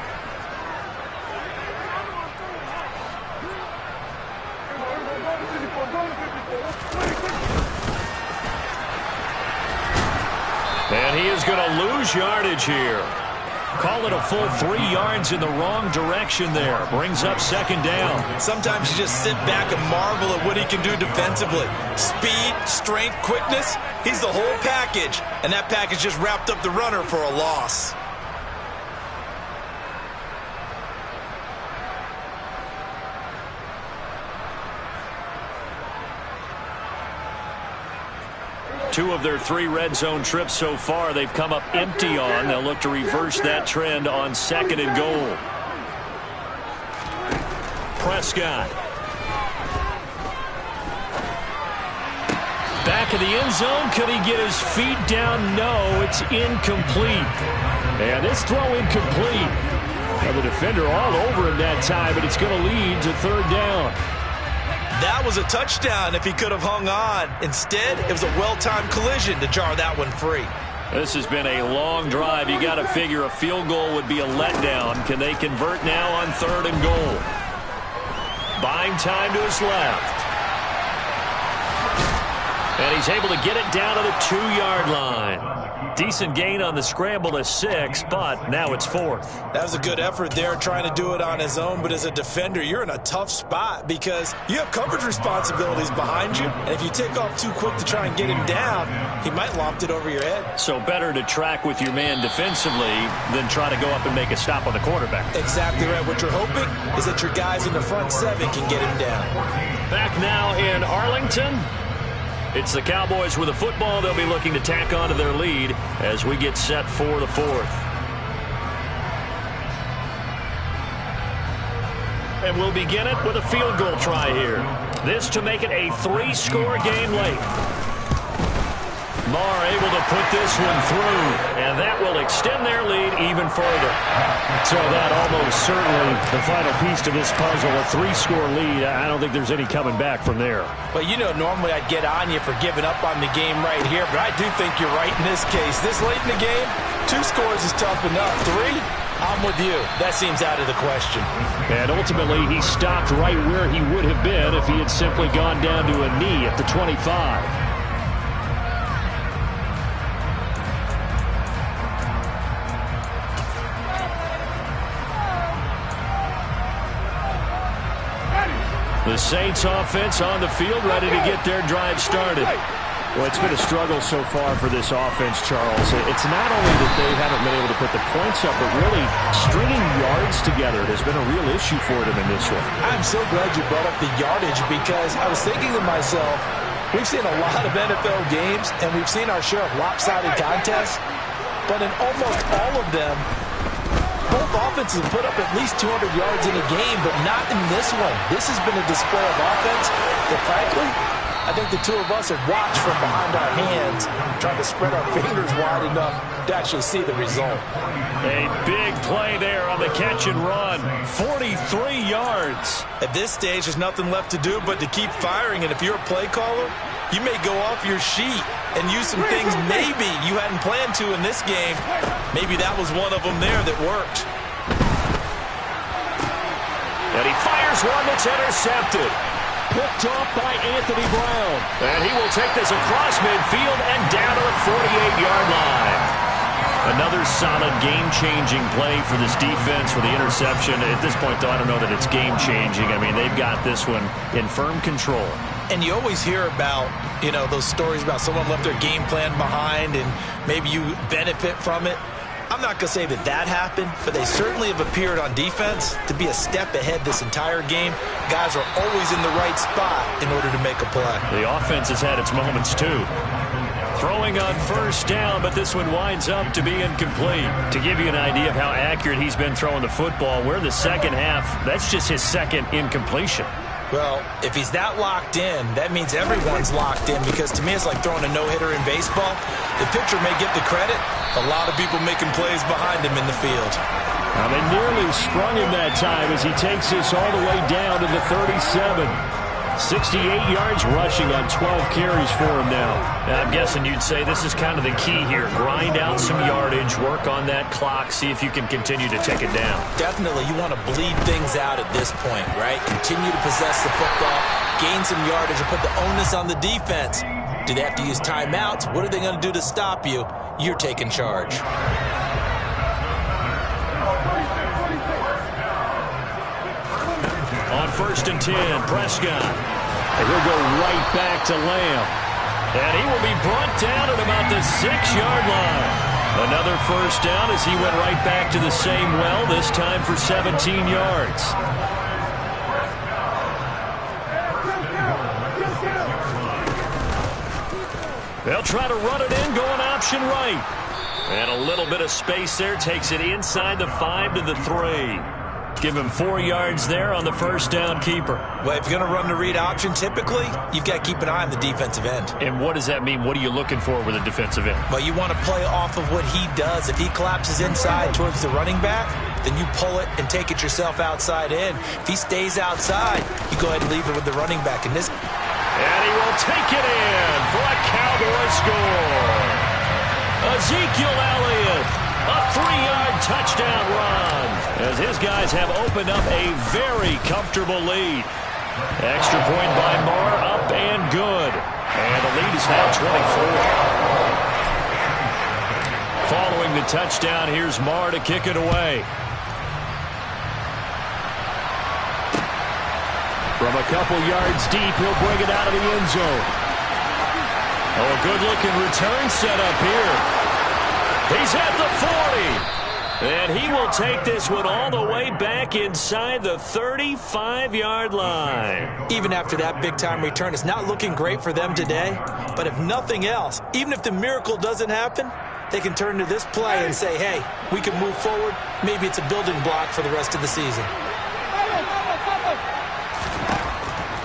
And he is going to lose yardage here. Call it a full 3 yards in the wrong direction there. Brings up second down. Sometimes you just sit back and marvel at what he can do defensively. Speed, strength, quickness. He's the whole package. And that package just wrapped up the runner for a loss. Two of their 3 red zone trips so far they've come up empty on. They'll look to reverse that trend on second and goal. Prescott. Back in the end zone. Could he get his feet down? No, it's incomplete. And this throw incomplete. Now the defender all over him that time, but it's going to lead to third down. That was a touchdown if he could have hung on. Instead, it was a well-timed collision to jar that one free. This has been a long drive. You got to figure a field goal would be a letdown. Can they convert now on third and goal? Buying time to his left. And he's able to get it down to the 2-yard line. Decent gain on the scramble to 6, but now it's 4th. That was a good effort there trying to do it on his own, but as a defender, you're in a tough spot because you have coverage responsibilities behind you, and if you take off too quick to try and get him down, he might loft it over your head. So better to track with your man defensively than try to go up and make a stop on the quarterback. Exactly right. What you're hoping is that your guys in the front 7 can get him down. Back now in Arlington. It's the Cowboys with the football. They'll be looking to tack on to their lead as we get set for the 4th. And we'll begin it with a field goal try here. This to make it a 3-score game late. Marr able to put this one through, and that will extend their lead even further. So that almost certainly the final piece to this puzzle, a 3-score lead. I don't think there's any coming back from there. Well, you know, normally I'd get on you for giving up on the game right here, but I do think you're right in this case. This late in the game, 2 scores is tough enough. 3, I'm with you. That seems out of the question. And ultimately, he stopped right where he would have been if he had simply gone down to a knee at the 25. The Saints offense on the field, ready to get their drive started. Well, it's been a struggle so far for this offense, Charles. It's not only that they haven't been able to put the points up, but really stringing yards together has been a real issue for them in this one. I'm so glad you brought up the yardage because I was thinking to myself, we've seen a lot of NFL games, and we've seen our share of lopsided contests, but in almost all of them, both offenses have put up at least 200 yards in a game, but not in this one. This has been a display of offense that, frankly, I think the two of us have watched from behind our hands, trying to spread our fingers wide enough to actually see the result. A big play there on the catch and run. 43 yards. At this stage, there's nothing left to do but to keep firing, and if you're a play caller, you may go off your sheet and use some things maybe you hadn't planned to in this game. Maybe that was one of them there that worked. And he fires one that's intercepted. Picked off by Anthony Brown. And he will take this across midfield and down to the 48-yard line. Another solid game-changing play for this defense with the interception. At this point, though, I don't know that it's game-changing. I mean, they've got this one in firm control. And you always hear about, you know, those stories about someone left their game plan behind and maybe you benefit from it. I'm not going to say that that happened, but they certainly have appeared on defense to be a step ahead this entire game. Guys are always in the right spot in order to make a play. The offense has had its moments, too. Throwing on first down, but this one winds up to be incomplete. To give you an idea of how accurate he's been throwing the football, we're the second half. That's just his second incompletion. Well, if he's that locked in, that means everyone's locked in, because to me it's like throwing a no-hitter in baseball. The pitcher may get the credit. A lot of people making plays behind him in the field. They nearly sprung him that time as he takes this all the way down to the 37. 68 yards rushing on 12 carries for him now. I'm guessing you'd say this is kind of the key here. Grind out some yardage, work on that clock, see if you can continue to take it down. Definitely, you want to bleed things out at this point, right? Continue to possess the football, gain some yardage, and put the onus on the defense. Do they have to use timeouts? What are they going to do to stop you? You're taking charge. On 1st and 10, Prescott. And he'll go right back to Lamb. And he will be brought down at about the 6-yard line. Another first down as he went right back to the same well, this time for 17 yards. They'll try to run it in, going option right. And a little bit of space there, takes it inside the 5 to the 3. Give him 4 yards there on the first down keeper. Well, if you're going to run the read option, typically, you've got to keep an eye on the defensive end. And what does that mean? What are you looking for with a defensive end? Well, you want to play off of what he does. If he collapses inside towards the running back, then you pull it and take it yourself outside in. If he stays outside, you go ahead and leave it with the running back. And he will take it in for a Cowboy score. Ezekiel Elliott, a 3-yard touchdown run, as his guys have opened up a very comfortable lead. Extra point by Moore, up and good. And the lead is now 24. Following the touchdown, here's Moore to kick it away. From a couple yards deep, he'll bring it out of the end zone. Oh, a good-looking return set up here. He's at the 40. And he will take this one all the way back inside the 35-yard line. Even after that big-time return, it's not looking great for them today. But if nothing else, even if the miracle doesn't happen, they can turn to this play and say, hey, we can move forward. Maybe it's a building block for the rest of the season.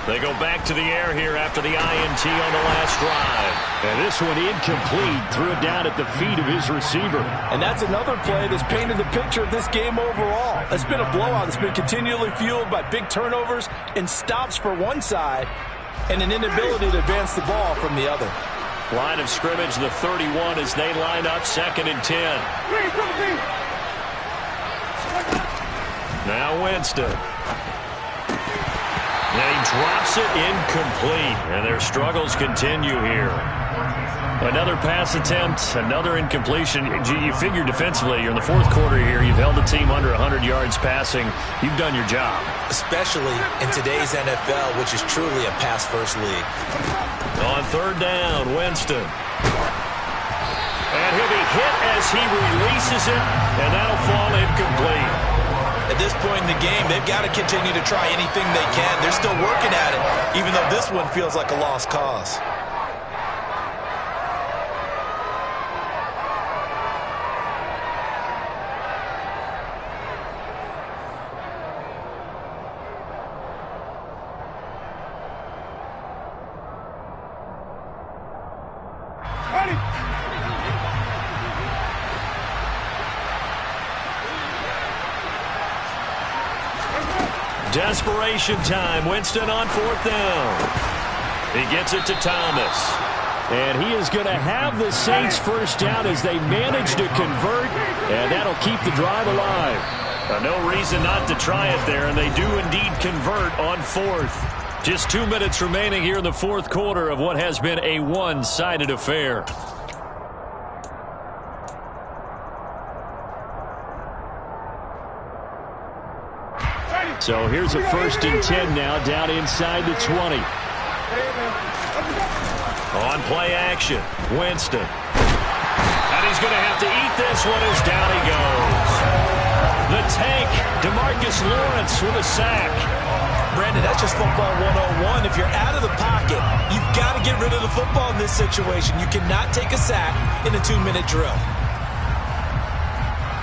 They go back to the air here after the INT on the last drive. And this one incomplete. Threw it down at the feet of his receiver. And that's another play that's painted the picture of this game overall. It's been a blowout. It's been continually fueled by big turnovers and stops for one side and an inability to advance the ball from the other. Line of scrimmage, the 31 as they line up 2nd and 10. Now Winston. And he drops it incomplete. And their struggles continue here. Another pass attempt, another incompletion. You figure defensively, you're in the 4th quarter here. You've held the team under 100 yards passing. You've done your job. Especially in today's NFL, which is truly a pass-first league. On 3rd down, Winston. And he'll be hit as he releases it, and that'll fall incomplete. At this point in the game, they've got to continue to try anything they can. They're still working at it, even though this one feels like a lost cause. Desperation time. Winston on 4th down. He gets it to Thomas. And he is going to have the Saints first down as they manage to convert, and that'll keep the drive alive. No reason not to try it there, and they do indeed convert on 4th. Just 2 minutes remaining here in the 4th quarter of what has been a one-sided affair. So here's a 1st and 10 now, down inside the 20. On play action, Winston. And he's going to have to eat this one as down he goes. The tank, DeMarcus Lawrence with a sack. Brandon, that's just football 101. If you're out of the pocket, you've got to get rid of the football in this situation. You cannot take a sack in a 2-minute drill.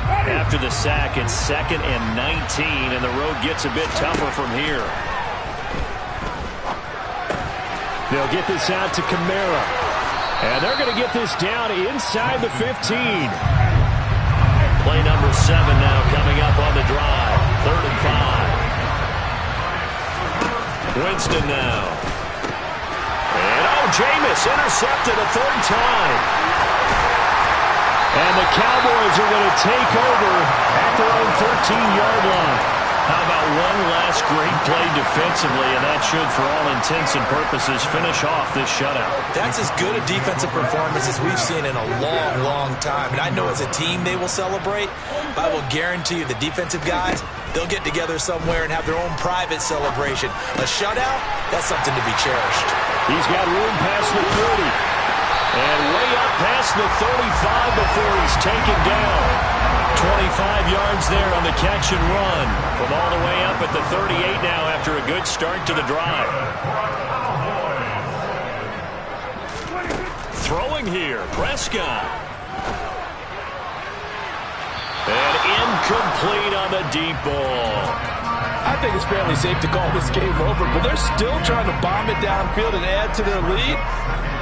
After the sack, it's 2nd and 19, and the road gets a bit tougher from here. They'll get this out to Kamara. And they're going to get this down inside the 15. Play number 7 now coming up on the drive. 3rd and 5. Winston now. And Jameis intercepted a 3rd time. And the Cowboys are going to take over at their own 13-yard line. How about one last great play defensively, and that should, for all intents and purposes, finish off this shutout. That's as good a defensive performance as we've seen in a long, long time. And I know as a team they will celebrate, but I will guarantee you the defensive guys, they'll get together somewhere and have their own private celebration. A shutout, that's something to be cherished. He's got room past the 30. And way up past the 35 before he's taken down. 25 yards there on the catch and run. From all the way up at the 38 now after a good start to the drive. Throwing here, Prescott. And incomplete on the deep ball. I think it's fairly safe to call this game over, but they're still trying to bomb it downfield and add to their lead.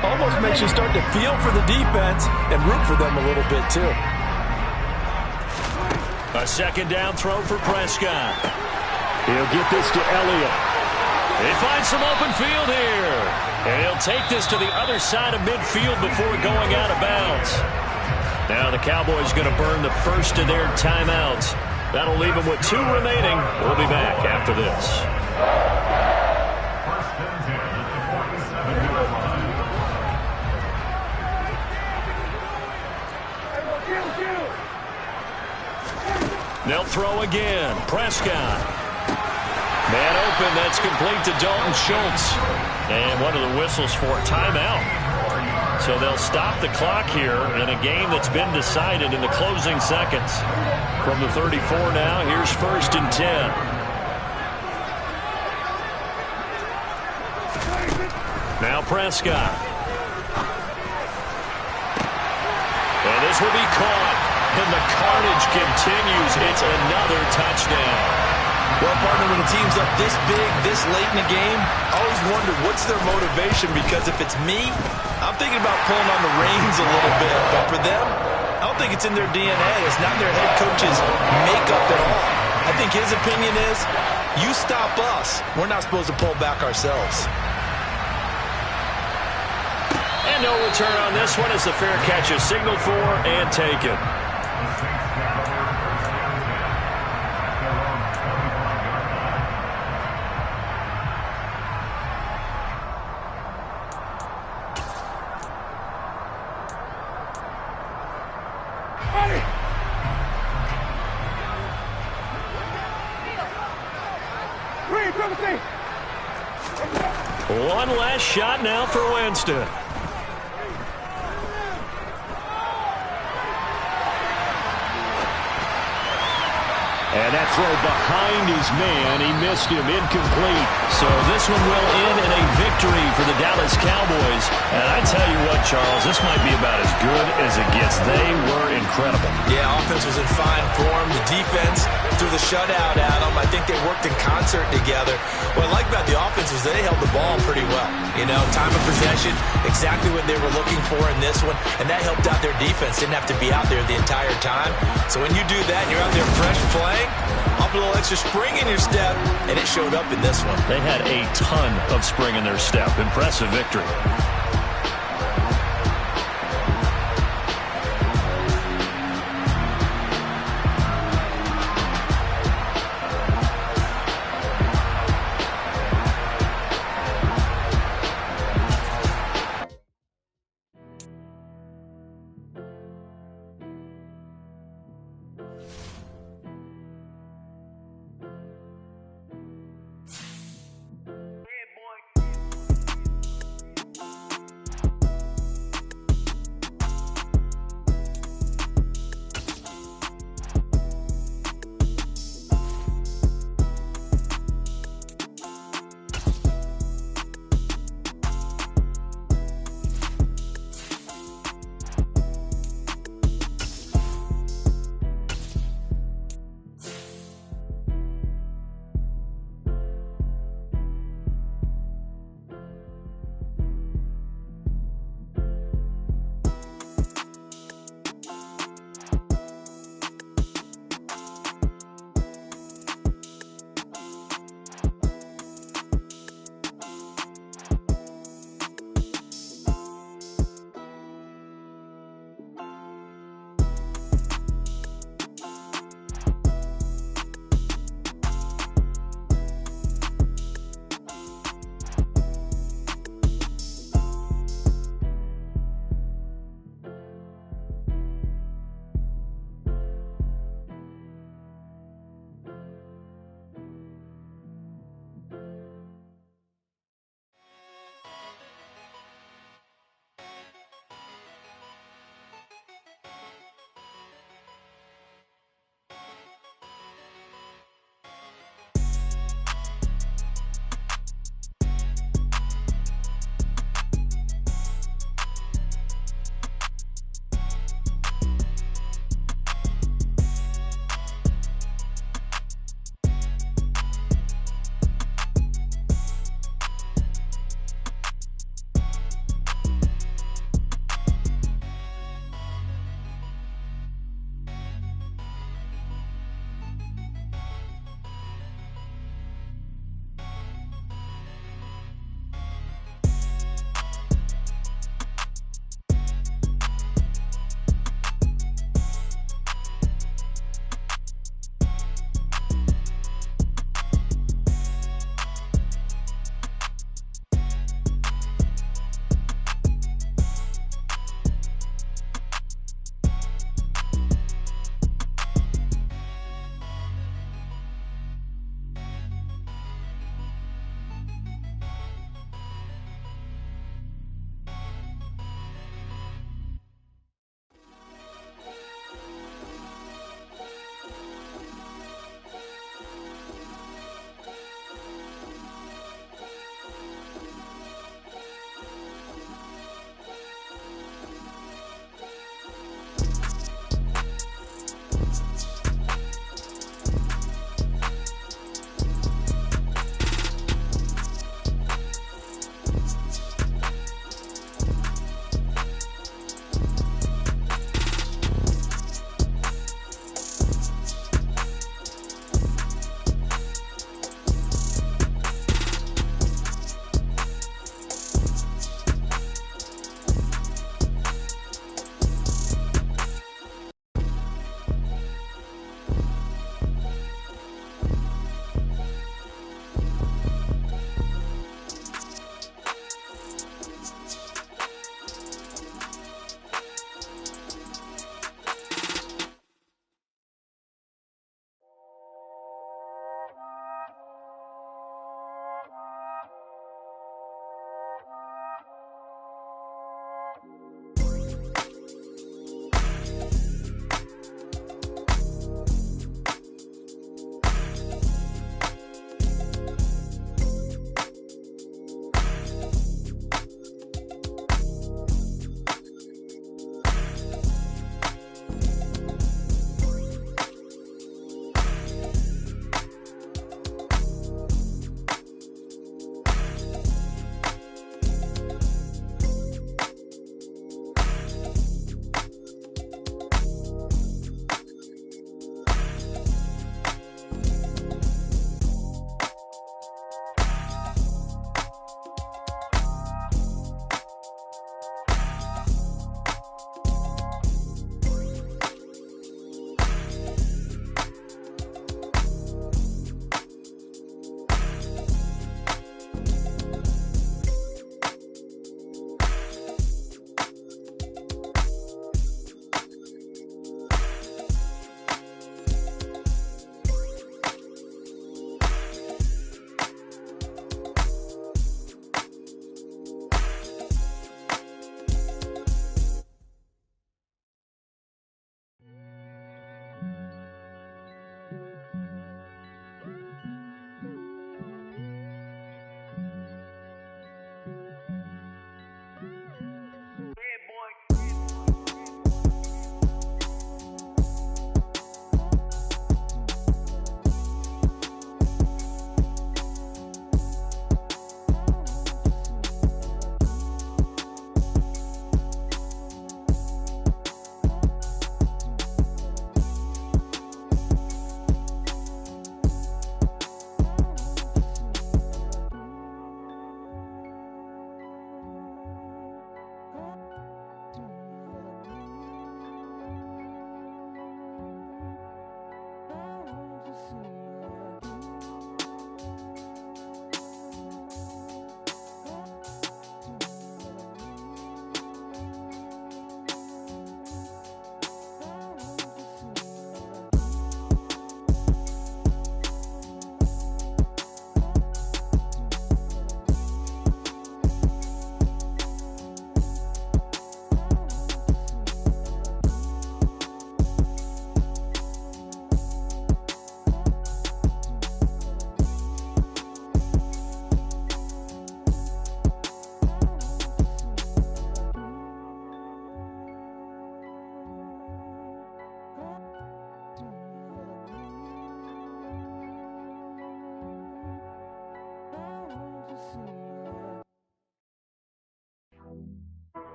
Almost makes you start to feel for the defense and root for them a little bit, too. A 2nd down throw for Prescott. He'll get this to Elliott. He finds some open field here. And he'll take this to the other side of midfield before going out of bounds. Now the Cowboys going to burn the first of their timeouts. That'll leave them with 2 remaining. We'll be back after this. They'll throw again. Prescott. Man open. That's complete to Dalton Schultz. And one of the whistles for timeout. So they'll stop the clock here in a game that's been decided in the closing seconds. From the 34 now, here's 1st and 10. Now Prescott. And this will be caught. And the carnage continues. It's another touchdown. Well, partner, when a team's up this big, this late in the game, I always wonder what's their motivation, because if it's me, I'm thinking about pulling on the reins a little bit. But for them, I don't think it's in their DNA. It's not their head coach's makeup at all. I think his opinion is, you stop us, we're not supposed to pull back ourselves. And no return on this one as the fair catch is signaled for and taken. One last shot now for Winston. And that throw behind his man, he missed him, incomplete. So this one will end in a victory for the Dallas Cowboys. And I tell you what, Charles, this might be about as good as it gets. They were incredible. Yeah, offense was in fine form. The defense threw the shutout at them. I think they worked in concert together. What I like about the offense was they held the ball pretty well. You know, time of possession, exactly what they were looking for in this one. And that helped out their defense. Didn't have to be out there the entire time. So when you do that and you're out there fresh playing, up a little extra spring in your step, and it showed up in this one. They had a ton of spring in their step. Impressive victory.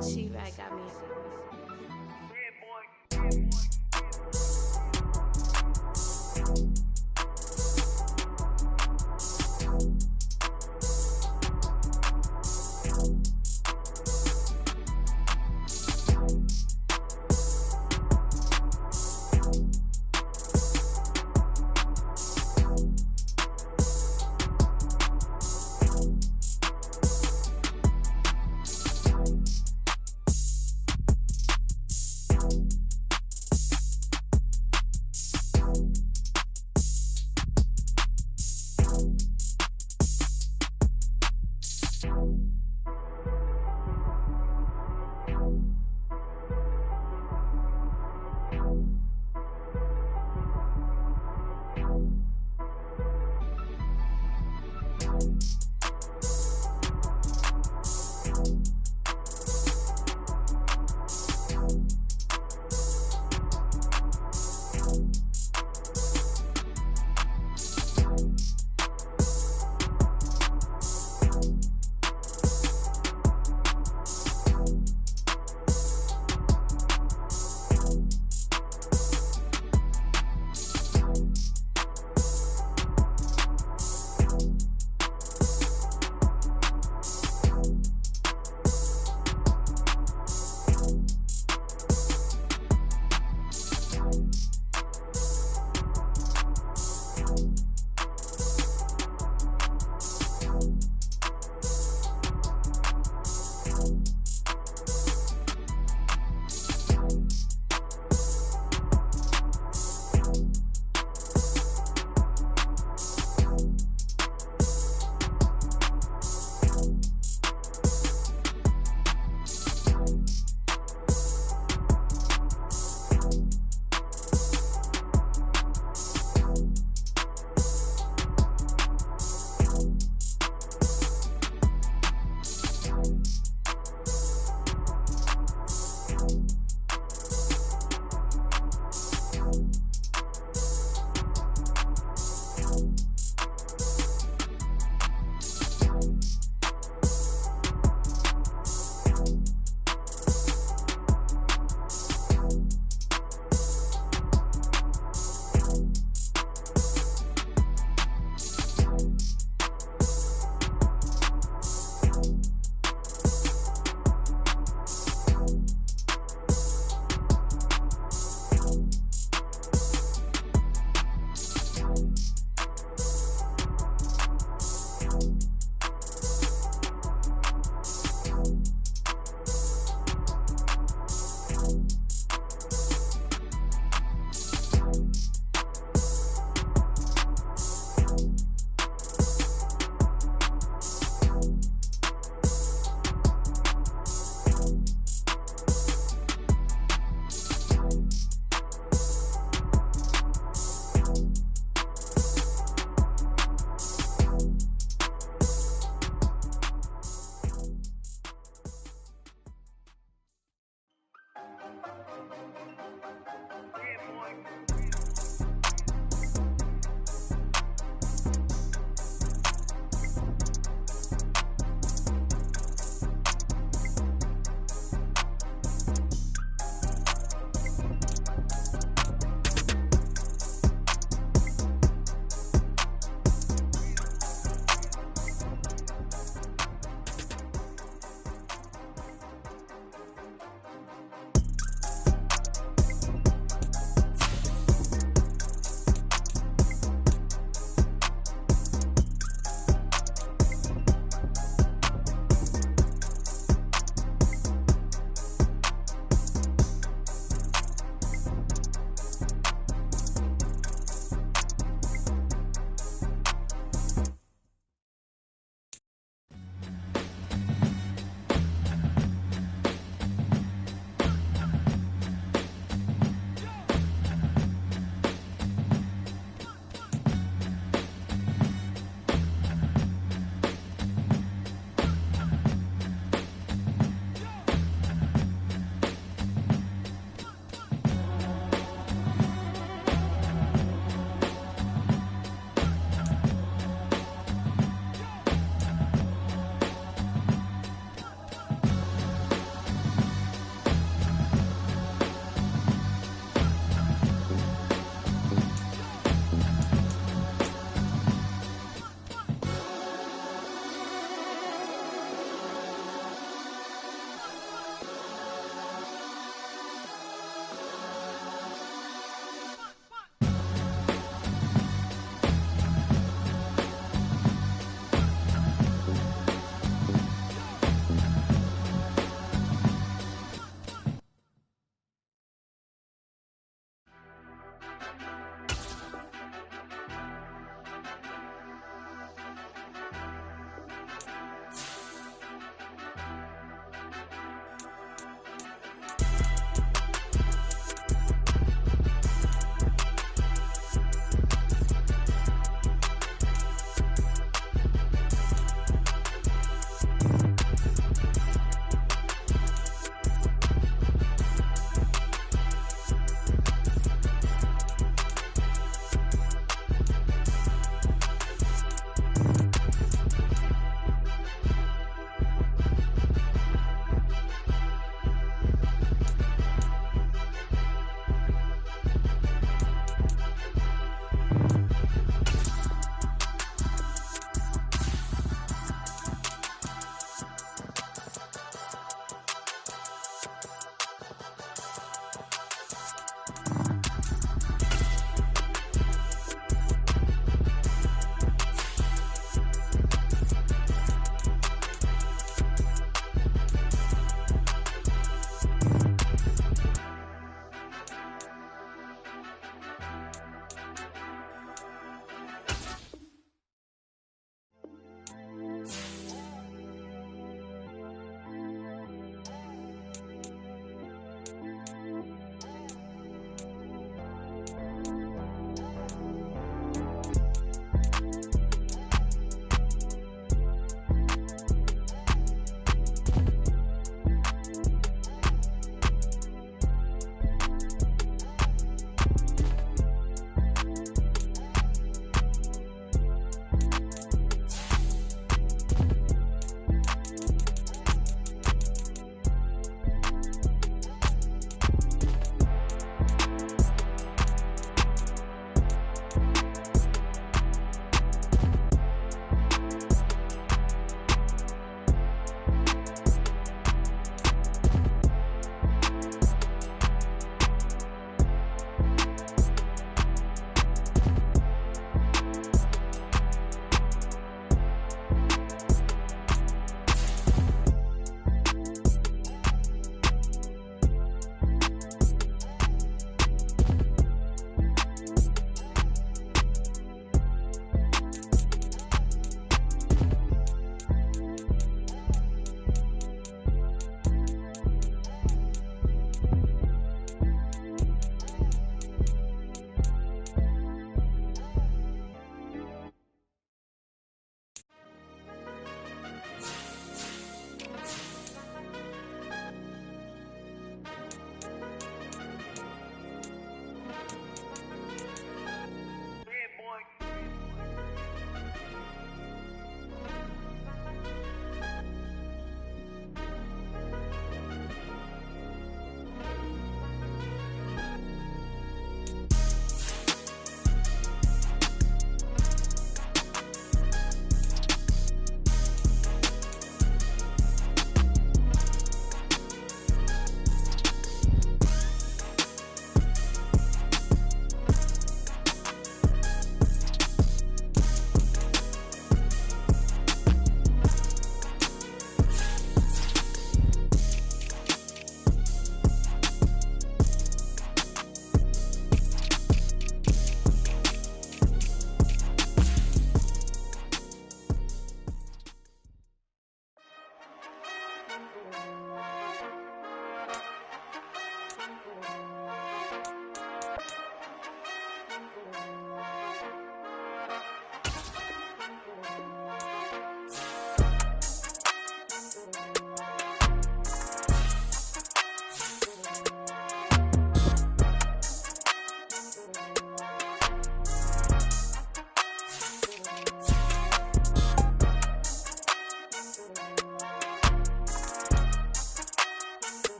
T-Bag got me.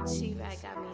She-Bag got me.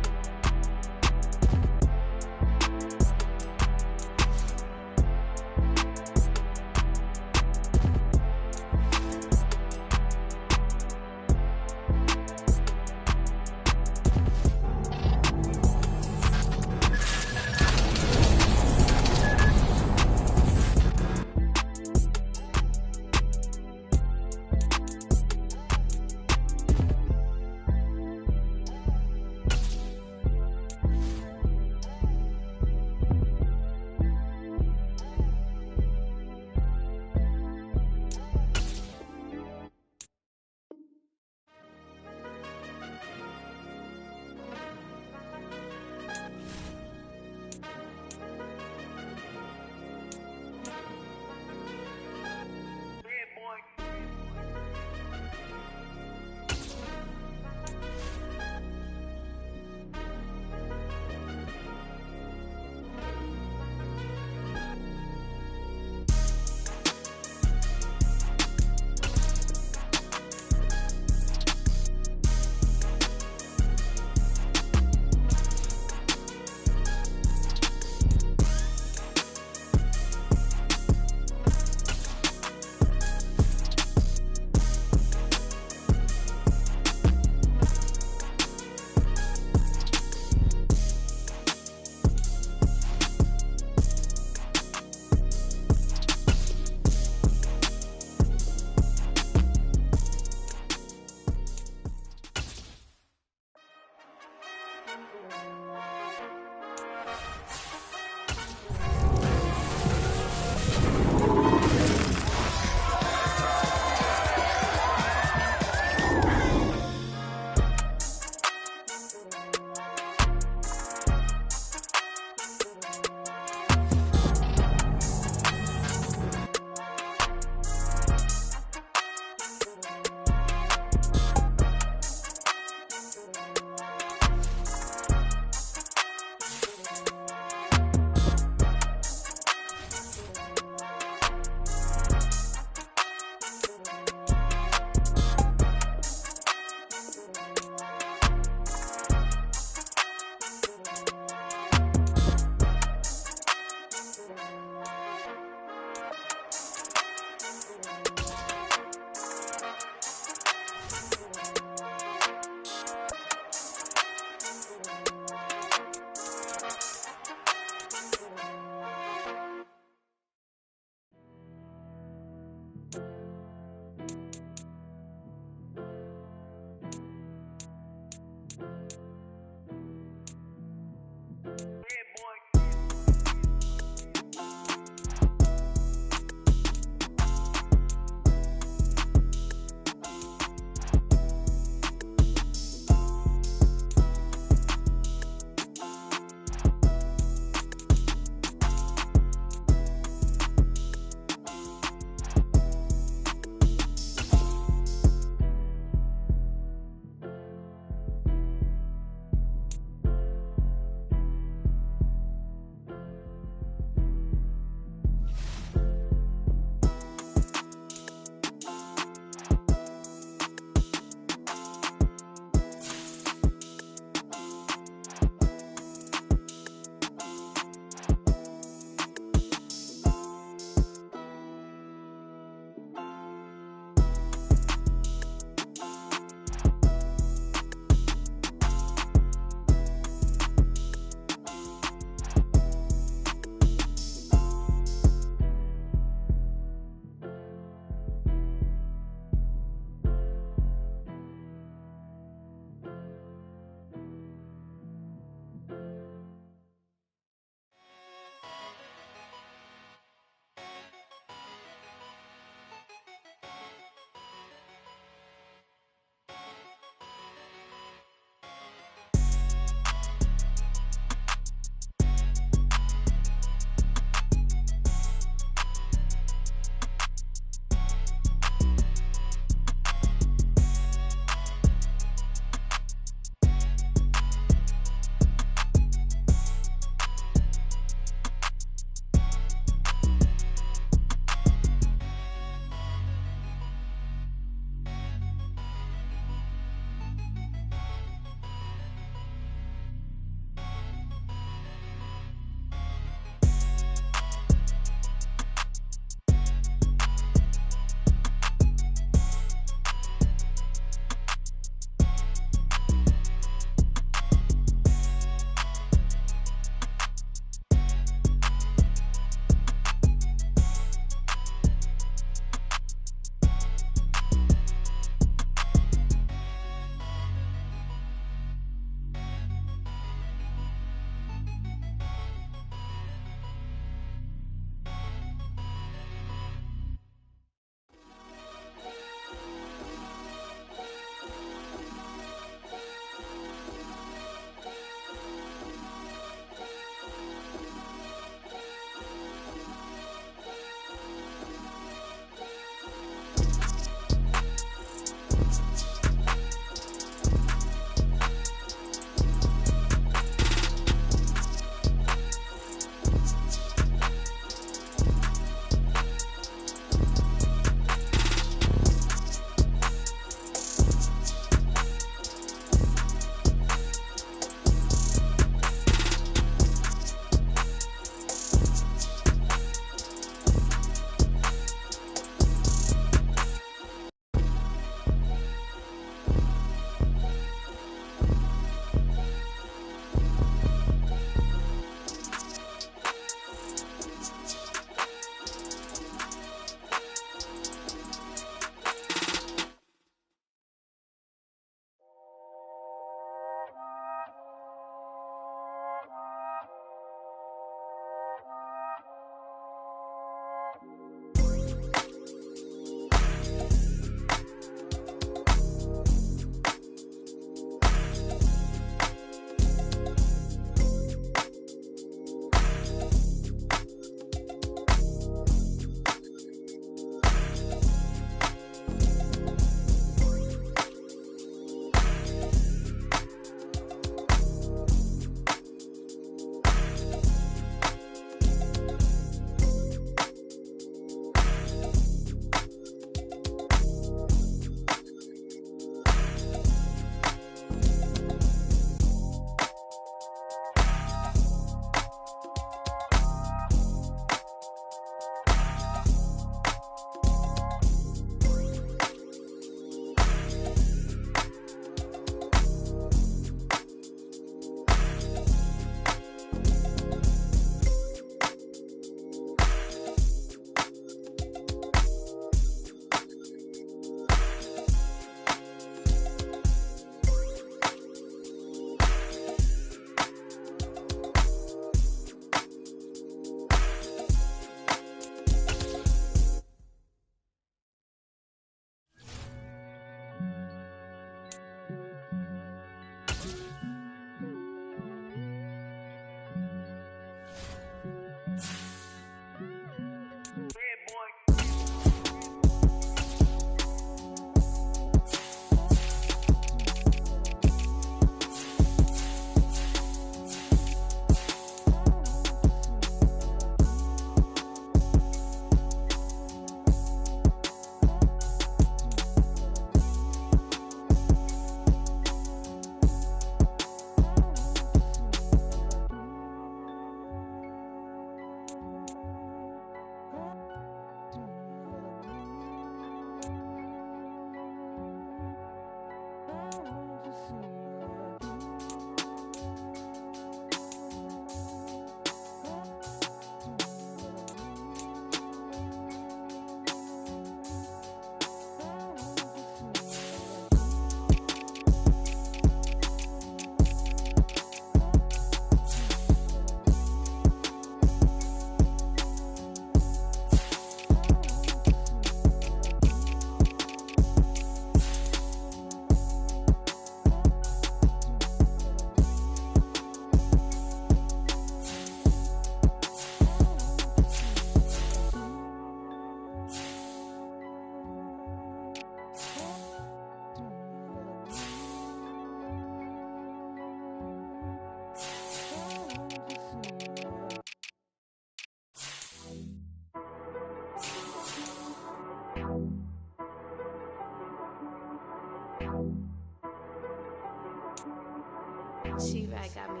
She-Bag got me.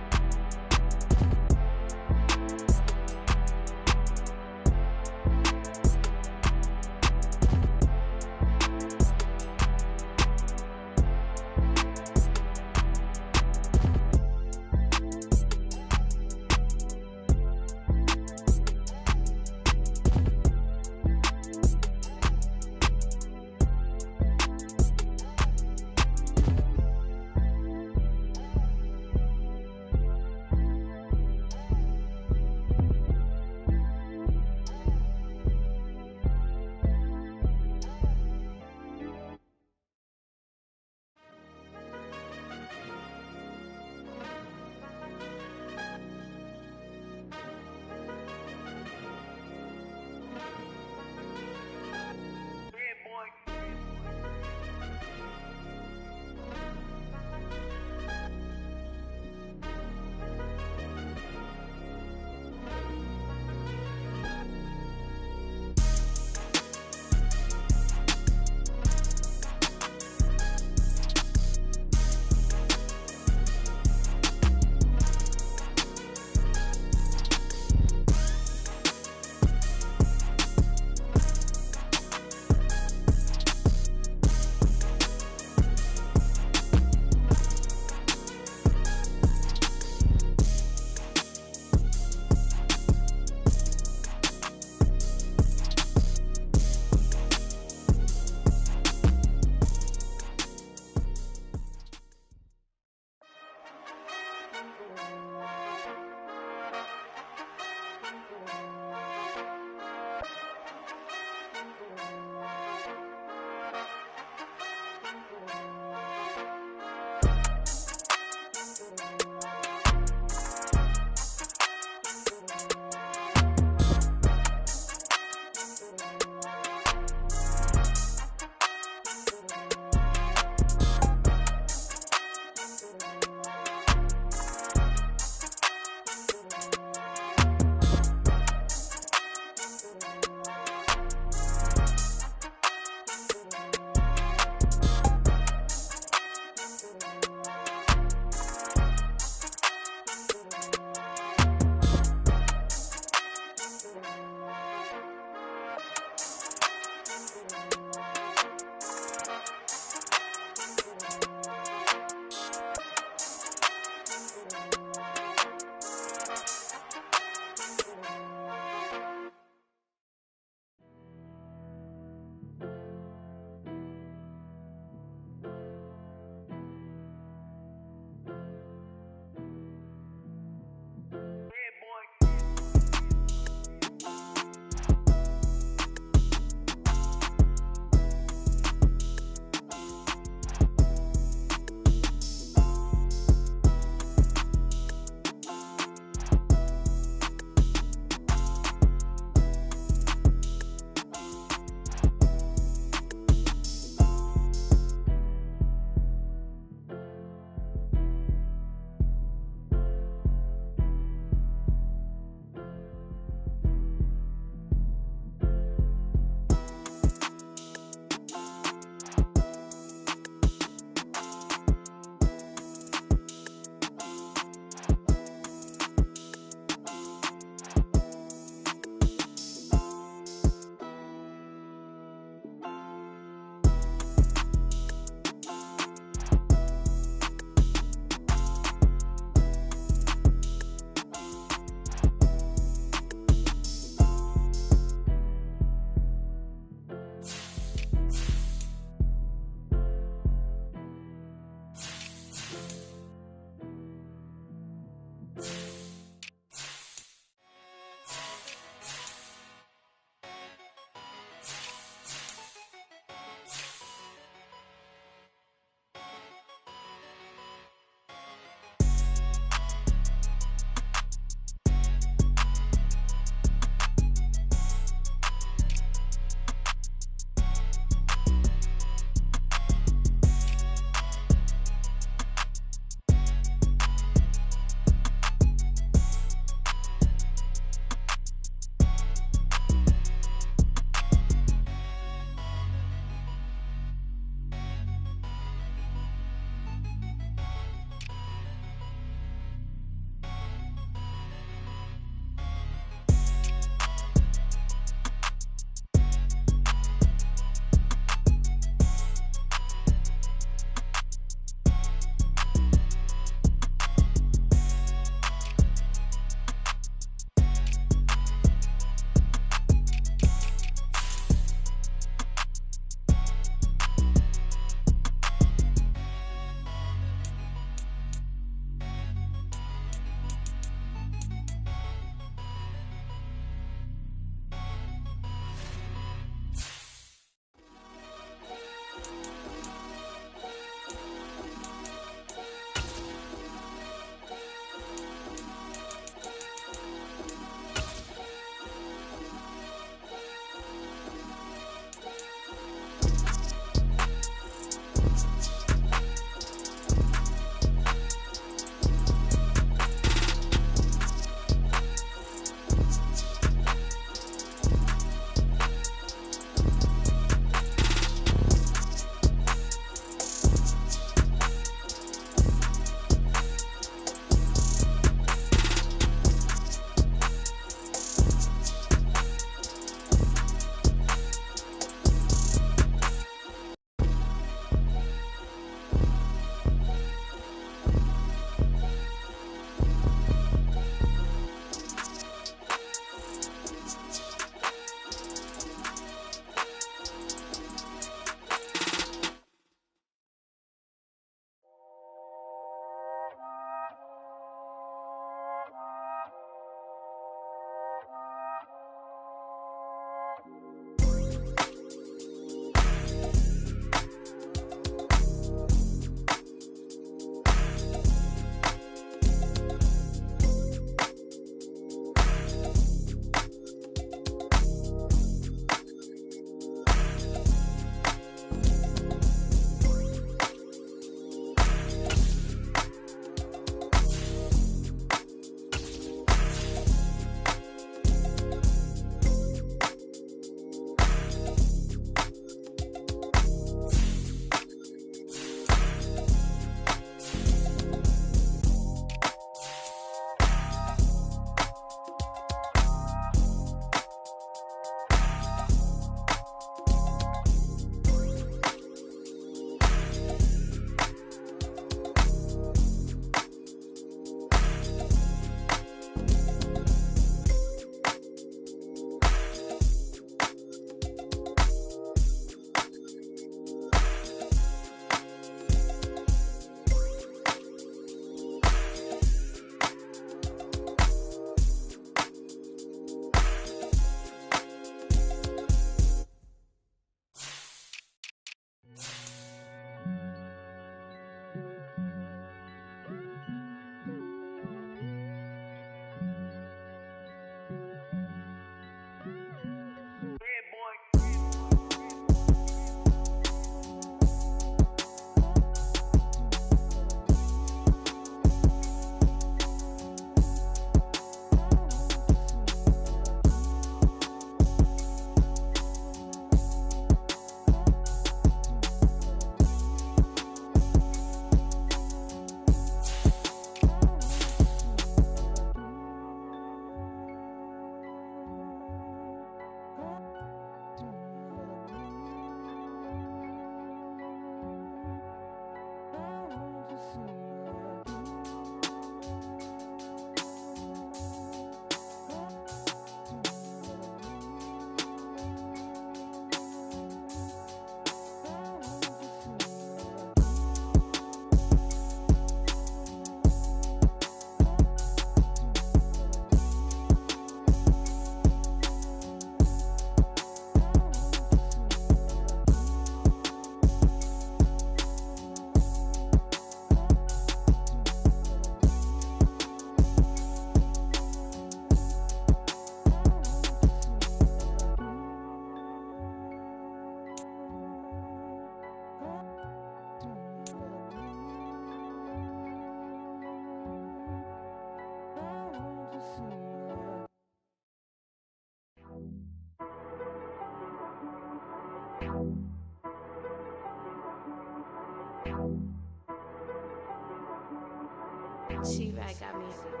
T-Rag got me.